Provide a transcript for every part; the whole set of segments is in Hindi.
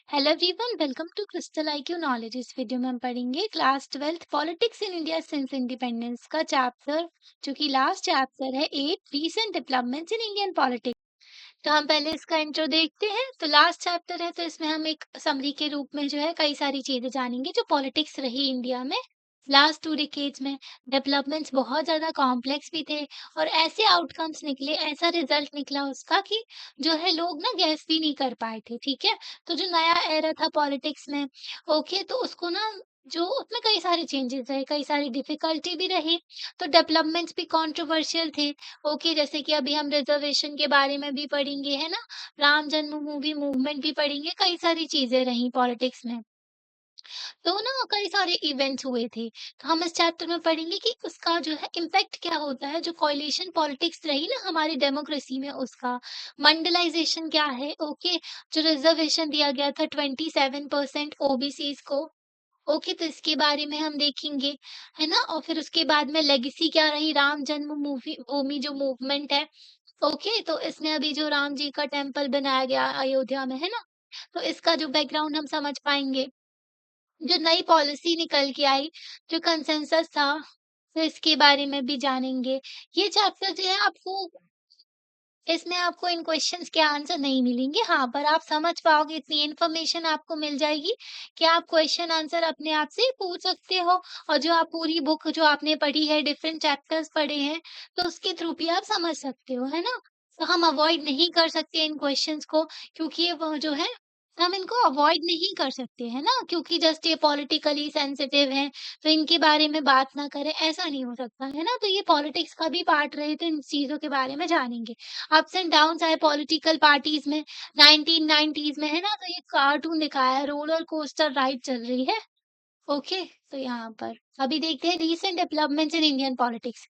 Hello everyone, welcome to Crystal IQ Knowledge. इस वीडियो में हम पढ़ेंगे class 12th politics in India since independence का चैप्टर, जो कि लास्ट चैप्टर है 8 recent developments in Indian politics. तो हम पहले इसका इंट्रो देखते हैं। तो लास्ट चैप्टर है, तो इसमें हम एक समरी के रूप में जो है कई सारी चीजें जानेंगे जो पॉलिटिक्स रही इंडिया में लास्ट 2 डिकेड्स में। डेवलपमेंट्स बहुत ज्यादा कॉम्प्लेक्स भी थे और ऐसे आउटकम्स निकले, ऐसा रिजल्ट निकला उसका कि जो है लोग ना गैस भी नहीं कर पाए थे। ठीक है, तो जो नया एरा था पॉलिटिक्स में, ओके, तो उसको ना जो उसमें कई सारे चेंजेस रहे, कई सारी डिफिकल्टी भी रही, तो डेवलपमेंट्स भी कंट्रोवर्शियल थे। ओके, जैसे कि अभी हम रिजर्वेशन के बारे में भी पढ़ेंगे, है ना, राम जन्मभूमि मूवमेंट भी पढ़ेंगे, कई सारी चीजें रही पॉलिटिक्स में। तो ना कई सारे इवेंट्स हुए थे। तो हम इस चैप्टर में पढ़ेंगे कि उसका जो है इम्पैक्ट क्या होता है, जो कोएलिशन पॉलिटिक्स रही ना हमारी डेमोक्रेसी में, उसका मंडलाइजेशन क्या है। ओके, जो रिजर्वेशन दिया गया था 27% ओबीसीज को। ओके, तो इसके बारे में हम देखेंगे, है ना। और फिर उसके बाद में लेगेसी क्या रही, राम जन्म मूवी भूमि जो मूवमेंट है। ओके, तो इसमें अभी जो राम जी का टेम्पल बनाया गया अयोध्या में, है ना, तो इसका जो बैकग्राउंड हम समझ पाएंगे। जो नई पॉलिसी निकल के आई, जो कंसेंसस था, तो इसके बारे में भी जानेंगे। ये चैप्टर जो है आपको, इसमें आपको इन क्वेश्चंस के आंसर नहीं मिलेंगे, हाँ, पर आप समझ पाओगे, इतनी इन्फॉर्मेशन आपको मिल जाएगी कि आप क्वेश्चन आंसर अपने आप से पूछ सकते हो। और जो आप पूरी बुक जो आपने पढ़ी है, डिफरेंट चैप्टर्स पढ़े हैं, तो उसके थ्रू भी आप समझ सकते हो, है ना। तो हम अवॉइड नहीं कर सकते इन क्वेश्चंस को, क्योंकि ये वो जो है, हम इनको अवॉइड नहीं कर सकते, है ना, क्योंकि जस्ट ये पॉलिटिकली सेंसिटिव है, तो इनके बारे में बात ना करें, ऐसा नहीं हो सकता, है ना। तो ये पॉलिटिक्स का भी पार्ट रहे, तो इन चीजों के बारे में जानेंगे। अप्स एंड डाउन्स आए पॉलिटिकल पार्टीज में 1990s में, है ना। तो ये कार्टून दिखाया है, रोलर कोस्टर राइड चल रही है। ओके, तो यहाँ पर अभी देखते हैं recent developments in Indian politics.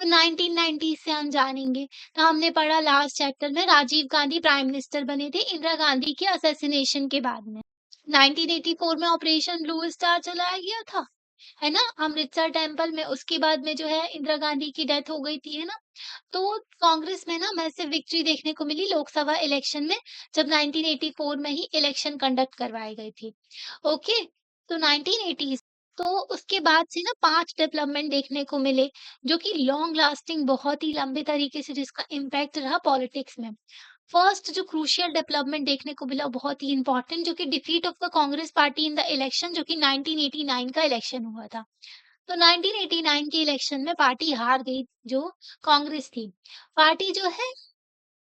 तो 1990 से हम जानेंगे। तो हमने पढ़ा लास्ट चैप्टर में, राजीव गांधी प्राइम मिनिस्टर बने थे इंदिरा गांधी के असैसिनेशन के बाद में। 1984 में ऑपरेशन ब्लू स्टार चलाया गया था, है ना, अमृतसर टेम्पल में। उसके बाद में जो है इंदिरा गांधी की डेथ हो गई थी, है ना। तो कांग्रेस में ना मैसिव विक्ट्री देखने को मिली लोकसभा इलेक्शन में, जब 1984 में ही इलेक्शन कंडक्ट करवाई गई थी। ओके, तो 1980s, तो उसके बाद से ना 5 डेवलपमेंट देखने को मिले, जो कि लॉन्ग लास्टिंग, बहुत ही लंबे तरीके से जिसका इम्पैक्ट रहा पॉलिटिक्स में। फर्स्ट जो क्रूशियल डेवलपमेंट देखने को मिला, बहुत ही इंपॉर्टेंट, जो कि defeat of the Congress party in the election, जो कि 1989 का इलेक्शन हुआ था। तो 1989 के इलेक्शन में पार्टी हार गई, जो कांग्रेस थी। पार्टी जो है,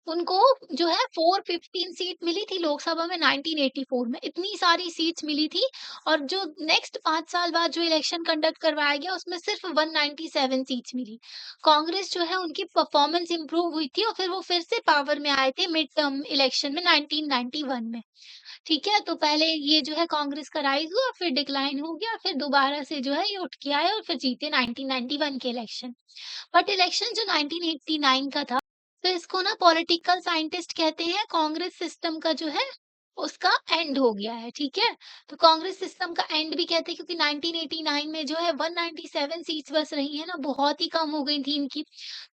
उनको जो है 415 सीट मिली थी लोकसभा में 1984 में, इतनी सारी सीट्स मिली थी। और जो नेक्स्ट 5 साल बाद जो इलेक्शन कंडक्ट करवाया गया, उसमें सिर्फ 197 सीट्स मिली। कांग्रेस जो है, उनकी परफॉर्मेंस इंप्रूव हुई थी और फिर वो फिर से पावर में आए थे मिड टर्म इलेक्शन में 1991 में। ठीक है, तो पहले ये जो है कांग्रेस का राइज हुआ, फिर डिक्लाइन हो गया, फिर दोबारा से जो है ये उठ के आए और फिर जीते 1991 के इलेक्शन। बट इलेक्शन जो 1989 का था, तो इसको ना पॉलिटिकल साइंटिस्ट कहते हैं, कांग्रेस सिस्टम का जो है उसका एंड हो गया है। ठीक है, तो कांग्रेस सिस्टम का एंड भी कहते हैं, क्योंकि 1989 में जो है 197 सीट्स बस रही है ना, बहुत ही कम हो गई थी इनकी।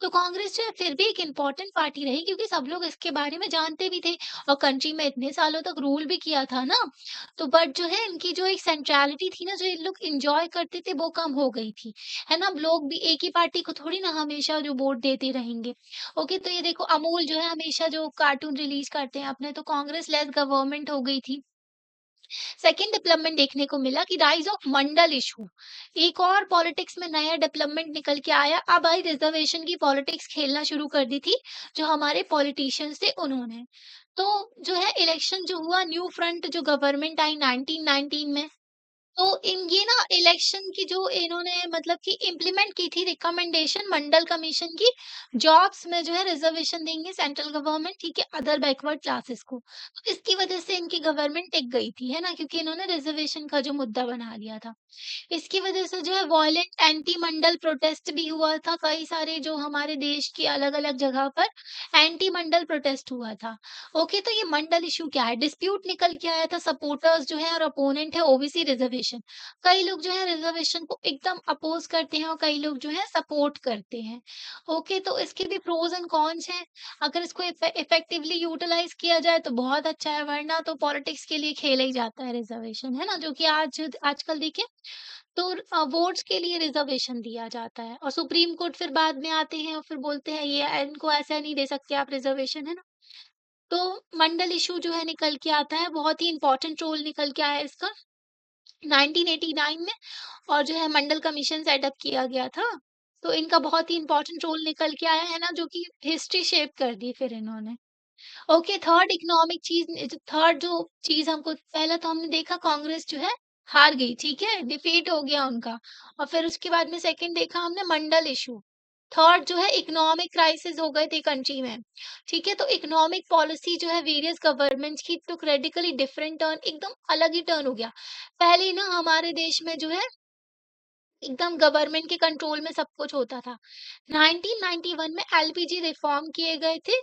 तो कांग्रेस जो है फिर भी एक इम्पोर्टेंट पार्टी रही, क्योंकि सब लोग इसके बारे में जानते भी थे और कंट्री में इतने सालों तक रूल भी किया था ना। तो बट जो है इनकी जो एक सेंट्रलिटी थी ना, जो ये लोग इंजॉय करते थे, वो कम हो गई थी, है ना। अब लोग भी एक ही पार्टी को थोड़ी ना हमेशा जो वोट देते रहेंगे। ओके, तो ये देखो, अमूल जो है हमेशा जो कार्टून रिलीज करते हैं अपने, तो कांग्रेस लेस गवर्नमेंट हो गई थी। सेकंड डेवलपमेंट देखने को मिला कि राइज ऑफ मंडल इशू, एक और पॉलिटिक्स में नया डेवलपमेंट निकल के आया। अब आई रिजर्वेशन की पॉलिटिक्स खेलना शुरू कर दी थी जो हमारे पॉलिटिशियंस थे उन्होंने। तो जो है इलेक्शन जो हुआ, न्यू फ्रंट जो गवर्नमेंट आई 1919 में, तो इन ये ना इलेक्शन की जो इन्होंने मतलब कि इम्प्लीमेंट की थी रिकमेंडेशन मंडल कमीशन की, जॉब्स में जो है रिजर्वेशन देंगे सेंट्रल गवर्नमेंट, ठीक है, अदर बैकवर्ड क्लासेस को। तो इसकी वजह से इनकी गवर्नमेंट टिक गई थी, है ना, क्योंकि इन्होंने रिजर्वेशन का जो मुद्दा बना लिया था। इसकी वजह से जो है वॉयलेंट एंटी मंडल प्रोटेस्ट भी हुआ था, कई सारे जो हमारे देश की अलग-अलग जगह पर एंटी मंडल प्रोटेस्ट हुआ था। ओके, तो ये मंडल इश्यू क्या है? डिस्प्यूट निकल के आया था, सपोर्टर्स जो है और अपोनेंट है ओबीसी रिजर्वेशन रिजर्वेशन। कई लोग जो है रिजर्वेशन को एकदम अपोज करते हैं और कई लोग जो है सपोर्ट करते हैं। ओके, तो इसके भी प्रोज एंड कॉन्स हैं। अगर इसको इफेक्टिवली यूटिलाइज किया जाए तो बहुत अच्छा है, वरना तो पॉलिटिक्स के लिए खेला ही जाता है रिजर्वेशन, है ना? जो कि आजकल देखिए तो वोट्स के लिए रिजर्वेशन दिया जाता है और सुप्रीम कोर्ट फिर बाद में आते हैं और फिर बोलते हैं ये इनको ऐसा नहीं दे सकते आप रिजर्वेशन, है ना? तो मंडल इशू जो है निकल के आता है, बहुत ही इंपॉर्टेंट रोल निकल के आया है इसका 1989 में। और जो है मंडल कमीशन सेटअप किया गया था। तो इनका बहुत ही इंपॉर्टेंट रोल निकल के आया है ना, जो कि हिस्ट्री शेप कर दी फिर इन्होंने। ओके, थर्ड जो चीज़ हमको, पहला तो हमने देखा कांग्रेस जो है हार गई, ठीक है? डिफीट हो गया उनका। और फिर उसके बाद में सेकंड देखा हमने मंडल इश्यू। थर्ड जो है इकोनॉमिक क्राइसिस हो गए थे कंट्री में, ठीक है? तो इकोनॉमिक पॉलिसी जो है वेरियस गवर्नमेंट्स की टुक रेडिकली डिफरेंट टर्न, एकदम अलग ही टर्न हो गया। पहले ना हमारे देश में जो है एकदम गवर्नमेंट के कंट्रोल में सब कुछ होता था। 1991 में एलपीजी रिफॉर्म किए गए थे,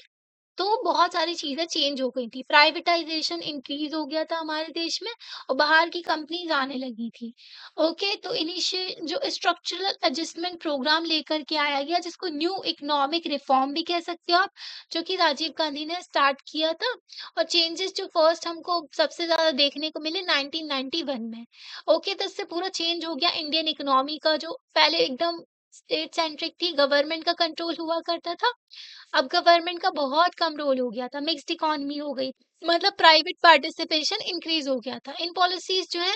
तो बहुत सारी चीज़ें चेंज हो गई थी। प्राइवेटाइज़ेशन इंक्रीज़ हो गया था हमारे देश में और बाहर की कंपनीज़ आने लगी थी। ओके, तो इनिशियल जो स्ट्रक्चरल एडजस्टमेंट प्रोग्राम लेकर के आया गया, जिसको न्यू इकोनॉमिक रिफॉर्म भी कह सकते हो आप, जो कि राजीव गांधी ने स्टार्ट किया था। और चेंजेस जो फर्स्ट हमको सबसे ज़्यादा देखने को मिले 1991 में। ओके, तो इससे पूरा चेंज हो गया इंडियन इकोनॉमी का, जो पहले एकदम स्टेट सेंट्रिक थी, गवर्नमेंट का कंट्रोल हुआ करता था। अब गवर्नमेंट का बहुत कम रोल हो गया था, मिक्स्ड इकोनॉमी हो गई। मतलब प्राइवेट पार्टिसिपेशन इंक्रीज हो गया था। इन पॉलिसीज जो है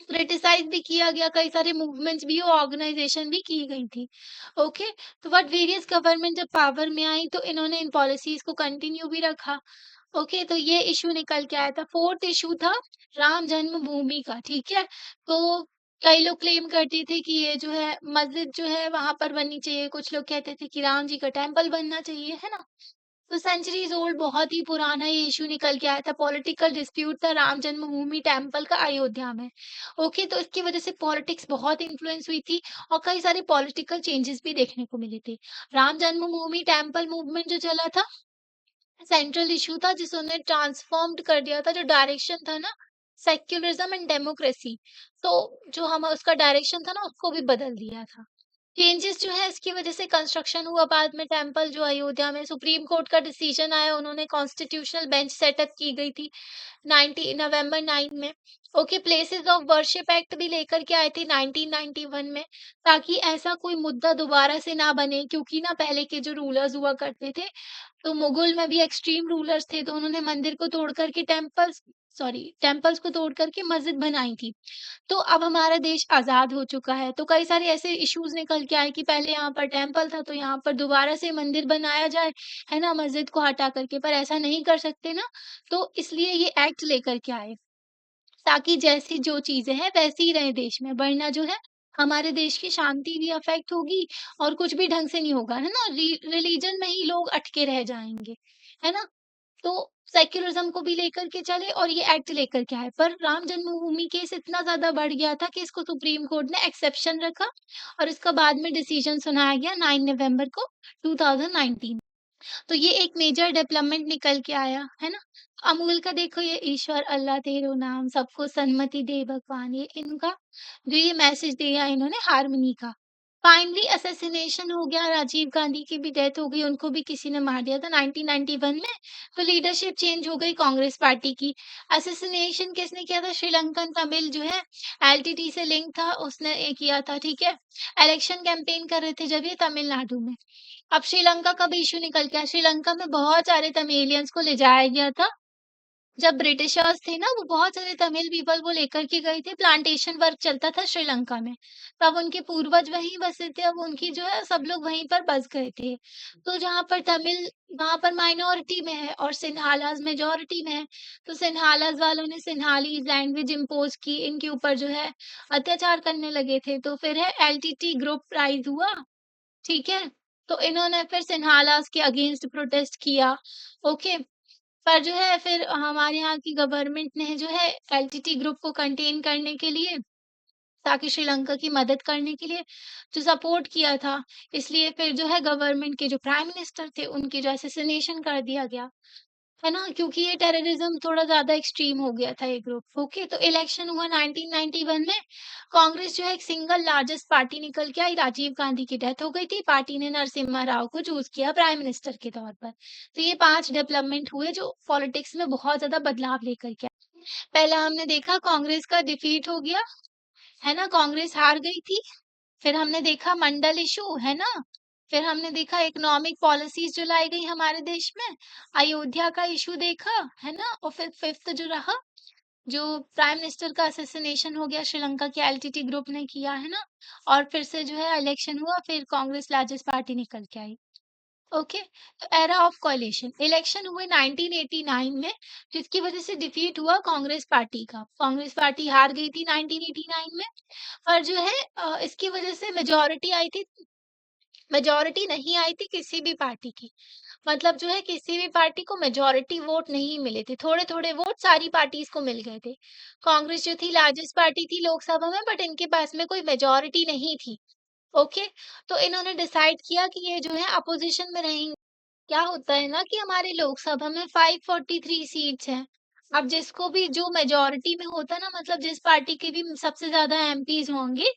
क्रिटिसाइज भी किया गया, कई सारे मूवमेंट्स भी और ऑर्गेनाइजेशन भी की गई थी। ओके, तो बट वेरियस गवर्नमेंट जब पावर में आई तो इन्होंने इन पॉलिसीज को कंटिन्यू भी रखा। ओके, तो ये इशू निकल के आया था। फोर्थ इशू था राम जन्मभूमि का, ठीक है? तो कई लोग क्लेम करते थे कि ये जो है मस्जिद जो है वहां पर बननी चाहिए, कुछ लोग कहते थे कि राम जी का टेम्पल बनना चाहिए, है ना? तो सेंचुरीज ओल्ड बहुत ही पुराना ये इशू निकल के आया था। पॉलिटिकल डिस्प्यूट था राम जन्मभूमि टेम्पल का अयोध्या में। ओके, तो इसकी वजह से पॉलिटिक्स बहुत इन्फ्लुएंस हुई थी और कई सारे पॉलिटिकल चेंजेस भी देखने को मिले थे। राम जन्मभूमि टेम्पल मूवमेंट जो चला था, सेंट्रल इश्यू था जिसने ट्रांसफॉर्म्ड कर दिया था, जो डायरेक्शन था ना सेक्युलरिज्म एंड डेमोक्रेसी, तो जो हम उसका डायरेक्शन था ना उसको भी बदल दिया था। चेंजेस जो है इसकी वजह से कंस्ट्रक्शन हुआ बाद में टेम्पल जो अयोध्या में, सुप्रीम कोर्ट का डिसीजन आया, उन्होंने कॉन्स्टिट्यूशनल बेंच सेटअप की गई थी 90 नवंबर 9 में। Okay, places of worship act भी लेकर के आए थे 1991 में, ताकि ऐसा कोई मुद्दा दोबारा से ना बने, क्योंकि ना पहले के जो रूलर्स हुआ करते थे, तो मुगल में भी एक्सट्रीम रूलर्स थे, तो उन्होंने मंदिर को तोड़ करके टेम्पल्स को तोड़ करके मस्जिद बनाई थी। तो अब हमारा देश आज़ाद हो चुका है, तो कई सारे ऐसे इश्यूज़ निकल के आए कि पहले यहाँ पर टेम्पल था, तो यहाँ पर दोबारा से मंदिर बनाया जाए, है ना? मस्जिद को हटा करके, पर ऐसा नहीं कर सकते ना, तो इसलिए ये एक्ट लेकर के आए, ताकि जैसी जो चीज़ें हैं वैसी ही रहे देश में, वरना जो है हमारे देश की शांति भी अफ़ेक्ट होगी और कुछ भी ढंग से नहीं होगा, है ना? रिलीजन में ही लोग अटके रह जाएँगे, है ना? तो सेक्युलरिज़्म को भी लेकर के चले और ये एक्ट लेकर के आए। पर राम जन्मभूमि केस इतना ज़्यादा बढ़ गया था कि इसको सुप्रीम कोर्ट ने एक्सेप्शन रखा और इसका बाद में डिसीजन सुनाया गया 9 नवंबर को 2019। तो ये एक मेजर डेवलपमेंट निकल के आया, है ना? अमूल का देखो, ये ईश्वर अल्लाह तेरो नाम, सबको सन्मति दे भगवान, ये इनका जो ये मैसेज दिया इन्होंने हार्मनी का। फाइनली असैसिनेशन हो गया, राजीव गांधी की भी डेथ हो गई, उनको भी किसी ने मार दिया था 1991 में। तो लीडरशिप चेंज हो गई कांग्रेस पार्टी की। असैसिनेशन किसने किया था? श्रीलंकन तमिल जो है एलटीटी से लिंक था, उसने ये किया था, ठीक है? इलेक्शन कैंपेन कर रहे थे जब ये तमिलनाडु में। अब श्रीलंका का भी इश्यू निकल के आया, श्रीलंका में बहुत सारे तमिलियंस को ले जाया गया था। जब ब्रिटिशर्स थे ना, वो बहुत सारे तमिल पीपल को लेकर के गए थे, प्लांटेशन वर्क चलता था श्रीलंका में। तब उनके पूर्वज वहीं बसे थे, अब उनकी जो है सब लोग वहीं पर बस गए थे। तो जहाँ पर तमिल वहाँ पर माइनॉरिटी में है और सिन्हालास मेजॉरिटी में है। तो सिन्हालास वालों ने सिन्हालीज़ लैंग्वेज इम्पोज़ की, इनके ऊपर जो है अत्याचार करने लगे थे। तो फिर है एलटीटी ग्रुप राइज़ हुआ, ठीक है? तो इन्होंने फिर सिन्हालास के अगेंस्ट प्रोटेस्ट किया, ओके। पर जो है फिर हमारे यहाँ की गवर्नमेंट ने जो है एलटीटी ग्रुप को कंटेन करने के लिए, ताकि श्रीलंका की मदद करने के लिए जो सपोर्ट किया था, इसलिए फिर जो है गवर्नमेंट के जो प्राइम मिनिस्टर थे, उनकी जो असैसिनेशन कर दिया गया। है ना? क्योंकि ये टेररिज़्म थोड़ा ज़्यादा एक्सट्रीम हो गया था ये ग्रुप, ओके? तो इलेक्शन हुआ 1991 में, कांग्रेस जो है एक सिंगल लार्जेस्ट पार्टी निकल के आई, राजीव गांधी की डेथ हो गई थी, पार्टी ने नरसिम्हा राव को चूज़ किया प्राइम मिनिस्टर के तौर पर। तो ये 5 डेवलपमेंट हुए जो पॉलिटिक्स में बहुत ज़्यादा बदलाव लेकर के आए। पहला हमने देखा कांग्रेस का डिफीट हो गया, है ना? कांग्रेस हार गई थी। फिर हमने देखा मंडल इश्यू, है ना? फिर हमने देखा इकोनॉमिक पॉलिसीज़ जो लाई गई हमारे देश में, अयोध्या का इश्यू देखा, है ना? और फिर 5th जो रहा, जो प्राइम मिनिस्टर का असैसिनेशन हो गया श्रीलंका के एलटीटी ग्रुप ने किया, है ना? और फिर से जो है इलेक्शन हुआ, फिर कांग्रेस लार्जेस्ट पार्टी निकल के आई। ओके, तो एरा ऑफ कोalition इलेक्शन हुए 1989 में, जिसकी वजह से डिफीट हुआ कांग्रेस पार्टी का। कांग्रेस पार्टी हार गई थी 1989 में, और जो है इसकी वजह से मेजॉरिटी नहीं आई थी किसी भी पार्टी की। मतलब जो है किसी भी पार्टी को मेजॉरिटी वोट नहीं मिले थे, थोड़े-थोड़े वोट सारी पार्टीज़ को मिल गए थे। कांग्रेस जो थी लार्जेस्ट पार्टी थी लोकसभा में, बट इनके पास में कोई मेजॉरिटी नहीं थी। ओके, तो इन्होंने डिसाइड किया कि ये जो है अपोज़िशन में रहेंगे। क्या होता है ना कि हमारे लोकसभा में 543 सीट्स हैं। अब जिसको भी जो मेजॉरिटी में होता है ना, मतलब जिस पार्टी के भी सबसे ज़्यादा एमपीज़ होंगे,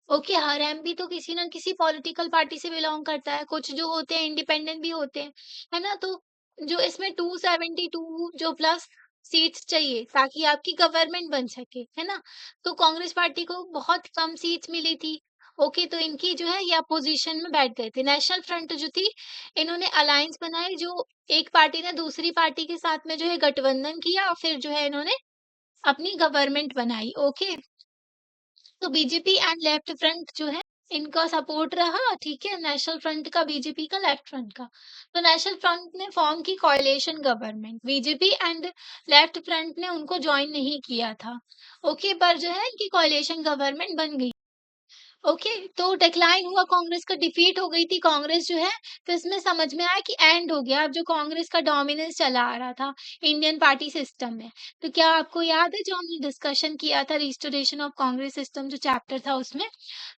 ओके, हर एमपी तो किसी न किसी पॉलिटिकल पार्टी से बिलॉन्ग करता है, कुछ जो होते हैं इंडिपेंडेंट भी होते हैं, है ना? तो जो इसमें 272 जो प्लस सीट्स चाहिए ताकि आपकी गवर्नमेंट बन सके, है ना? तो कांग्रेस पार्टी को बहुत कम सीट्स मिली थी। ओके, तो इनकी जो है ये अपोज़िशन में बैठ गए थे। नेशनल फ्रंट जो थी, इन्होंने अलायंस बनाई, जो एक पार्टी ने दूसरी पार्टी के साथ में जो है गठबंधन किया और फिर जो है इन्होंने अपनी गवर्नमेंट बनाई, ओके। तो बीजेपी एंड लेफ्ट फ्रंट जो है इनका सपोर्ट रहा, ठीक है, नेशनल फ्रंट का, बीजेपी का, लेफ्ट फ्रंट का। तो नेशनल फ्रंट ने फॉर्म की coalition government, BJP and left front ने उनको ज्वाइन नहीं किया था, ओके, पर जो है इनकी कोalition गवर्नमेंट बन गई। ओके, तो डिक्लाइन हुआ, कांग्रेस का डिफीट हो गई थी कांग्रेस जो है, तो इसमें समझ में आया कि एंड हो गया, अब जो कांग्रेस का डोमिनेंस चला आ रहा था इंडियन पार्टी सिस्टम में। तो क्या आपको याद है जो हमने डिस्कशन किया था रिस्टोरेशन ऑफ कांग्रेस सिस्टम जो चैप्टर था उसमें?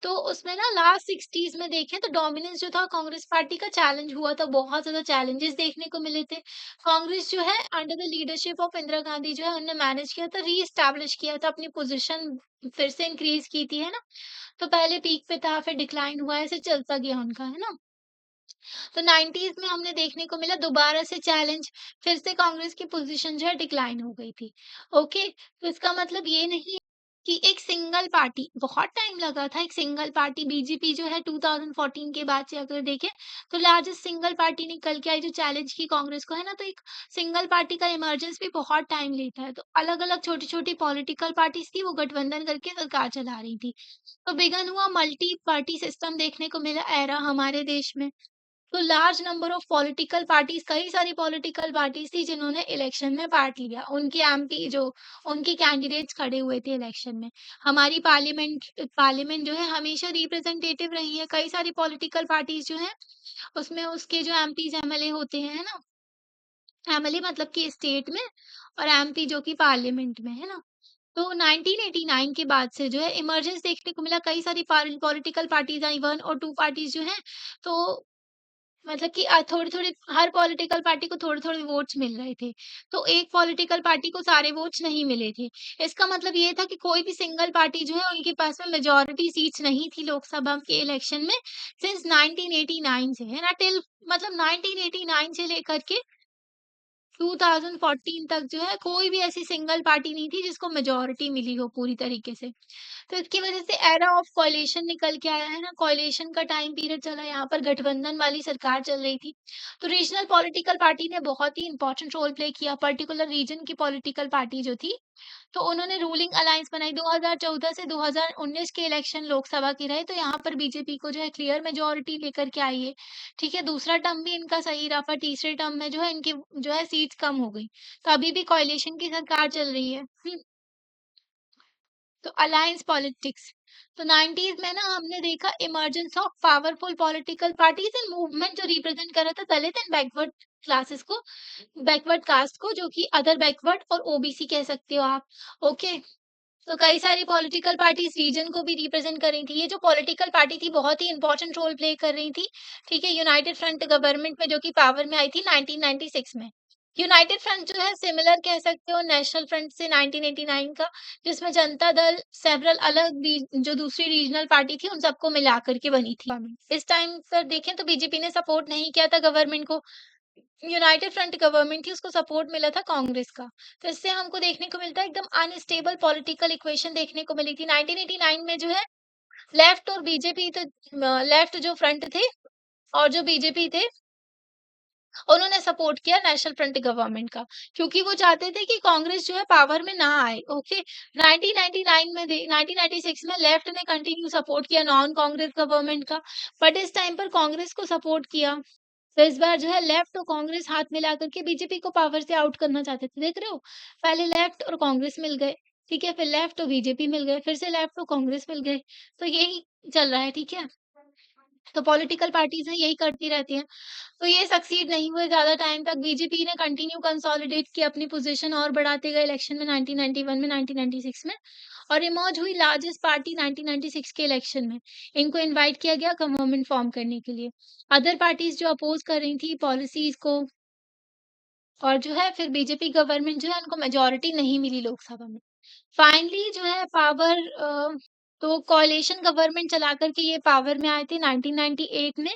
तो उसमें ना लास्ट 60s में देखें तो डोमिनेंस जो था कांग्रेस पार्टी का चैलेंज हुआ था, बहुत ज़्यादा चैलेंजेस देखने को मिले थे। कांग्रेस जो है under the leadership of Indira Gandhi जो है उन्होंने मैनेज किया था, री-एस्टैब्लिश किया था, अपनी पोजीशन फिर से इंक्रीज़ की थी, है ना? तो पहले पीक पे था, फिर डिक्लाइन हुआ, ऐसे चलता गया उनका, है ना? तो 90s में हमने देखने को मिला दोबारा से चैलेंज, फिर से कांग्रेस की पोजीशन जो है डिक्लाइन हो गई थी। ओके, तो इसका मतलब ये नहीं है कि एक सिंगल पार्टी, बहुत टाइम लगा था एक सिंगल पार्टी, बीजेपी जो है 2014 के बाद से अगर देखें तो लार्जेस्ट सिंगल पार्टी निकल के आई जो चैलेंज की कांग्रेस को, है ना? तो एक सिंगल पार्टी का इमरजेंस भी बहुत टाइम लेता है। तो अलग-अलग छोटी-छोटी पॉलिटिकल पार्टीज थी, वो गठबंधन करके सरकार चला रही थी। तो बिगन हुआ मल्टी पार्टी सिस्टम देखने को मिला एरा हमारे देश में। तो large number of political parties, कई सारी पॉलिटिकल पार्टीज थी जिन्होंने इलेक्शन में पार्ट लिया। उनके एमपी जो उनके कैंडिडेट्स खड़े हुए थे इलेक्शन में। हमारी पार्लियामेंट पार्लियामेंट जो है हमेशा रिप्रेजेंटेटिव रही है। कई सारी पॉलिटिकल पार्टीज जो हैं उसमें उसके जो एमपीज एमएलए होते हैं, है ना? एमएलए मतलब कि स्टेट में, और एमपी जो कि पार्लियामेंट में, है ना? तो 1989 के बाद से जो है इमर्जेंस देखने को मिला, कई सारी पॉलिटिकल पार्टीज़ आई, 1 और 2 पार्टीज़ जो हैं, तो मतलब कि थोड़े-थोड़े हर पॉलिटिकल पार्टी को थोड़े-थोड़े वोट्स मिल रहे थे। तो एक पॉलिटिकल पार्टी को सारे वोट्स नहीं मिले थे। इसका मतलब ये था कि कोई भी सिंगल पार्टी जो है उनके पास में मेजॉरिटी सीट्स नहीं थी लोकसभा के इलेक्शन में सिंस 1989 से, है ना? टिल मतलब 1989 से लेकर के 2014 तक जो है कोई भी ऐसी सिंगल पार्टी नहीं थी जिसको मेजॉरिटी मिली हो पूरी तरीके से। तो इसकी वजह से एरा ऑफ कोalition निकल के आया है ना, कोalition का टाइम पीरियड चला, यहाँ पर गठबंधन वाली सरकार चल रही थी। तो रीजनल पॉलिटिकल पार्टी ने बहुत ही इंपॉर्टेंट रोल प्ले किया, पर्टिकुलर रीजन की पॉलिटिकल पार्टी जो थी, तो उन्होंने रूलिंग अलायंस बनाई। 2014 से 2019 के इलेक्शन लोकसभा के रहे, तो यहाँ पर बीजेपी को जो है क्लियर मेजॉरिटी लेकर के आई है। ठीक है, दूसरा टर्म भी इनका सही रहा, पर तीसरे टर्म में जो है इनकी जो है सीट्स कम हो गई। तो अभी भी कोalition की सरकार चल रही है। तो अलायंस पॉलिटिक्स, तो 90s में ना हमने देखा emergence of powerful political parties and movement जो रिप्रेजेंट कर रहा था दलित एंड बैकवर्ड क्लासेस को, बैकवर्ड कास्ट को, जो कि अदर बैकवर्ड और ओबीसी कह सकते हो आप। ओके, तो कई सारी पॉलिटिकल पार्टीज रीजन को भी रिप्रेजेंट कर रही थी। ये जो पॉलिटिकल पार्टी थी बहुत ही इंपॉर्टेंट रोल प्ले कर रही थी, ठीक है, यूनाइटेड फ्रंट गवर्नमेंट में जो कि पावर में आई थी 1996 में। यूनाइटेड फ्रंट जो है सिमिलर कह सकते हो नेशनल फ्रंट से 1989 का, जिसमें जनता दल सेवरल अलग जो दूसरी रीजनल पार्टी थी उन सबको मिलाकर के बनी थी। इस टाइम पर देखें तो बीजेपी ने सपोर्ट नहीं किया था गवर्नमेंट को, यूनाइटेड फ्रंट गवर्नमेंट थी उसको सपोर्ट मिला था कांग्रेस का। तो इससे हमको देखने को मिलता है एकदम अनस्टेबल पॉलिटिकल इक्वेशन देखने को मिली थी। 1989 में जो है लेफ्ट और बीजेपी तो लेफ्ट जो फ्रंट थे और जो बीजेपी थे उन्होंने सपोर्ट किया नेशनल फ्रंट गवर्नमेंट का, क्योंकि वो चाहते थे कि कांग्रेस जो है पावर में ना आए। ओके, 1999 में 1996 में लेफ्ट ने कंटिन्यू सपोर्ट किया नॉन कांग्रेस गवर्नमेंट का, बट इस टाइम पर कांग्रेस को सपोर्ट किया। तो इस बार जो है लेफ्ट और कांग्रेस हाथ मिला करके बीजेपी को पावर से आउट करना चाहते थे। देख रहे हो, पहले लेफ्ट और कांग्रेस मिल गए, ठीक है, फिर लेफ्ट और बीजेपी मिल गए, फिर से लेफ्ट और कांग्रेस मिल गए। तो यही चल रहा है, ठीक है। तो पॉलिटिकल पार्टीज है यही करती रहती हैं। तो ये सक्सीड नहीं हुए ज़्यादा टाइम तक, बीजेपी ने कंटिन्यू कंसोलिडेट किया अपनी पोजीशन और बढ़ाते गए इलेक्शन में 1991 में, 1996 में, और इमर्ज हुई लार्जेस्ट पार्टी 1996 के इलेक्शन में। इनको इनवाइट किया गया गवर्नमेंट फॉर्म करने के लिए। अदर पार्टीज जो अपोज कर रही थी पॉलिसीज को, और जो है फिर बीजेपी गवर्नमेंट जो है उनको मेजोरिटी नहीं मिली लोकसभा में। फाइनली जो है पावर तो कोalition गवर्नमेंट चला कर के ये पावर में आए थे 1998 में,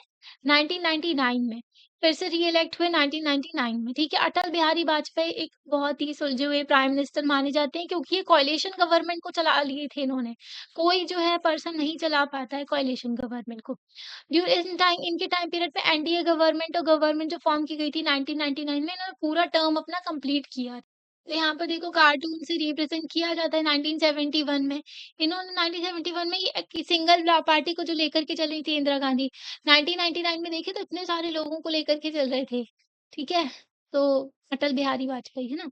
1999 में, फिर से री-इलेक्ट हुए 1999 में, ठीक है। अटल बिहारी वाजपेयी एक बहुत ही सुलझे हुए प्राइम मिनिस्टर माने जाते हैं, क्योंकि ये कोalition गवर्नमेंट को चला लिए थे इन्होंने। कोई जो है पर्सन नहीं चला पाता है कोalition गवर्नमेंट को। ड्यूरिंग टाइम इनके टाइम पीरियड में एनडीए गवर्नमेंट और गवर्नमेंट जो फॉर्म की गई थी 1999 में, इन्होंने पूरा टर्म अपना कंप्लीट किया। तो यहाँ पर देखो कार्टून से रिप्रेजेंट किया जाता है 1971 में। इन्होंने 1971 में ये सिंगल पार्टी को जो लेकर के चल रही थी इंदिरा गांधी, 1999 में देखे तो इतने सारे लोगों को लेकर के चल रहे थे, ठीक है। तो अटल बिहारी वाजपेयी है ना।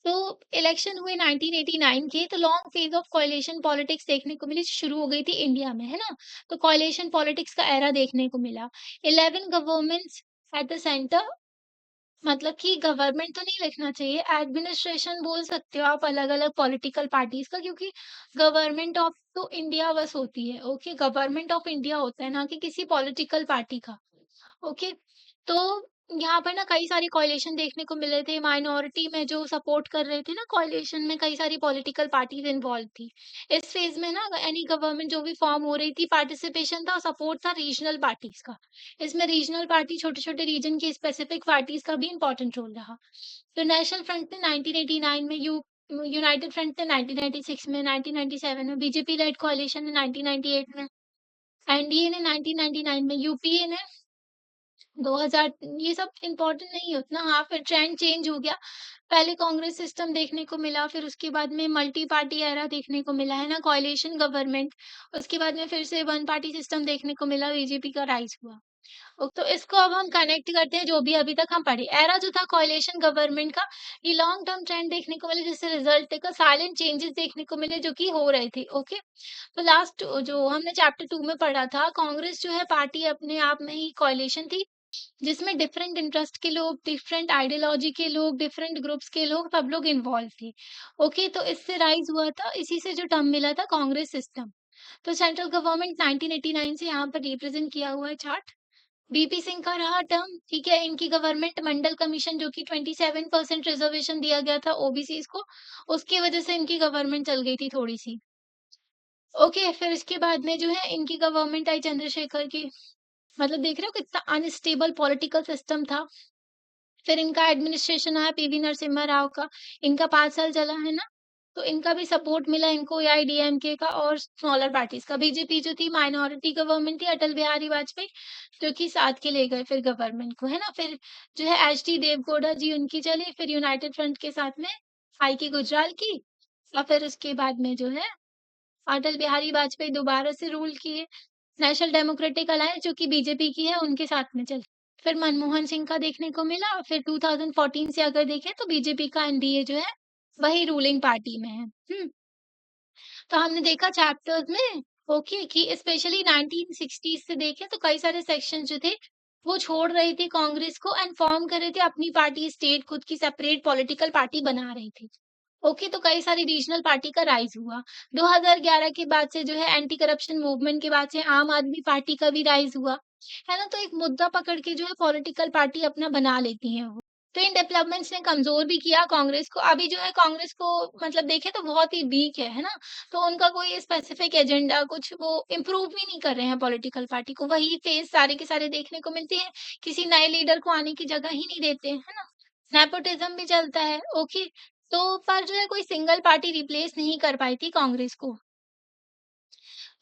तो इलेक्शन हुए 1989 के, तो लॉन्ग फेज ऑफ कोalition पॉलिटिक्स देखने को मिली, शुरू हो गई थी इंडिया में, है ना। तो कोalition पॉलिटिक्स का एरा देखने को मिला। 11 गवर्नमेंट्स एट द सेंटर, मतलब कि गवर्नमेंट तो नहीं लिखना चाहिए, एडमिनिस्ट्रेशन बोल सकते हो आप अलग-अलग पॉलिटिकल पार्टीज का, क्योंकि गवर्नमेंट ऑफ तो इंडिया बस होती है, ओके, गवर्नमेंट ऑफ इंडिया होता है, ना कि किसी पॉलिटिकल पार्टी का। ओके, तो यहाँ पर ना कई सारे कोalition देखने को मिले थे, माइनॉरिटी में जो सपोर्ट कर रहे थे ना कोalition में, कई सारी पॉलिटिकल पार्टीज इन्वॉल्व थी। इस फेज में ना एनी गवर्नमेंट जो भी फॉर्म हो रही थी, पार्टिसिपेशन था, सपोर्ट था रीजनल पार्टीज का। इसमें रीजनल पार्टी छोटे-छोटे रीजन की स्पेसिफिक पार्टीज का भी इम्पोर्टेंट रोल रहा। तो नेशनल फ्रंट ने 1989 में, यूनाइटेड फ्रंट ने 1996 में, 1997 में, बीजेपी लेड कोalition ने 1998 में, एनडीए ने 1999 में, यूपीए ने 2000, ये सब इम्पोर्टेंट नहीं है उतना। हाँ, फिर ट्रेंड चेंज हो गया। पहले कांग्रेस सिस्टम देखने को मिला, फिर उसके बाद में मल्टी पार्टी एरा देखने को मिला, है ना, कोalition गवर्नमेंट। उसके बाद में फिर से वन पार्टी सिस्टम देखने को मिला, बीजेपी का राइज़ हुआ। तो इसको अब हम कनेक्ट करते हैं जो भी अभी तक हम पढ़े। एरा जो था कोalition गवर्नमेंट का, ये लॉन्ग टर्म ट्रेंड देखने को मिले, जिससे रिजल्ट का साइलेंट चेंजेस देखने को मिले जो कि हो रहे थे, ओके। तो लास्ट जो हमने चैप्टर 2 में पढ़ा था, कांग्रेस जो है पार्टी अपने आप में ही कोalition थी, जिसमें डिफरेंट इंटरेस्ट के लोग, डिफरेंट आइडियोलॉजी के लोग, डिफरेंट ग्रुप्स के लोग, सब लोग इन्वॉल्व थे। ओके, तो इससे राइज़ हुआ था, इसी से जो टर्म मिला था कांग्रेस सिस्टम। तो सेंट्रल गवर्नमेंट 1989 से यहाँ पर रिप्रेजेंट किया हुआ है चार्ट। बीपी सिंह का रहा टर्म, ठीक है। इनकी गवर्नमेंट मंडल कमीशन जो कि 27% रिजर्वेशन दिया गया था ओबीसीज को, उसकी वजह से इनकी गवर्नमेंट चल गई थी थोड़ी-सी। ओके, फिर इसके बाद में जो है इनकी गवर्नमेंट आई चंद्रशेखर की। मतलब देख रहे हो कितना अनस्टेबल पॉलिटिकल सिस्टम था। फिर इनका एडमिनिस्ट्रेशन आया पीवी नरसिम्हा राव का, इनका 5 साल चला, है ना? तो इनका भी सपोर्ट मिला इनको एआईएडीएमके का और स्मॉलर पार्टीज़ का। बीजेपी जो थी माइनॉरिटी गवर्नमेंट थी, अटल बिहारी वाजपेयी, जो कि साथ के ले गए फिर गवर्नमेंट को, है ना? फिर जो है एचडी देवगौड़ा जी उनकी चली, फिर यूनाइटेड फ्रंट के साथ में आई की गुजराल की, और फिर उसके बाद में जो है अटल बिहारी वाजपेयी दोबारा से रूल किए। नेशनल डेमोक्रेटिक अलायंस जो कि बीजेपी की है, उनके साथ में चली। फिर मनमोहन सिंह का देखने को मिला, फिर 2014 से अगर देखें तो बीजेपी का एनडीए जो है, वही रूलिंग पार्टी में है। तो हमने देखा चैप्टर्स में, ओके, कि स्पेशली 1960s से देखें तो कई सारे सेक्शन जो थे, वो छोड़ रहे थे कांग्रेस को एंड फॉर्म कर रहे थे अपनी पार्टी, स्टेट खुद की सेपरेट पॉलिटिकल पार्टी बना रहे थे। ओके, तो कई सारी रीजनल पार्टी का राइज हुआ। 2011 के बाद से जो है एंटी करप्शन मूवमेंट के बाद से आम आदमी पार्टी का भी राइज हुआ, है ना? तो एक मुद्दा पकड़ के जो है पॉलिटिकल पार्टी अपना बना लेती हैं वो। तो इन डेवलपमेंट्स ने कमज़ोर भी किया कांग्रेस को। अभी जो है कांग्रेस को मतलब देखें तो बहुत ही वीक है ना? तो उनका कोई स्पेसिफिक एजेंडा कुछ वो इम्प्रूव भी नहीं कर रहे हैं पॉलिटिकल पार्टी को। वही फेस सारे के सारे देखने को मिलते हैं। किसी नए लीडर को आने की जगह ही नहीं देते, है ना? नेपोटिज़्म भी चलता है, ओके। तो पर जो है कोई सिंगल पार्टी रिप्लेस नहीं कर पाई थी कांग्रेस को।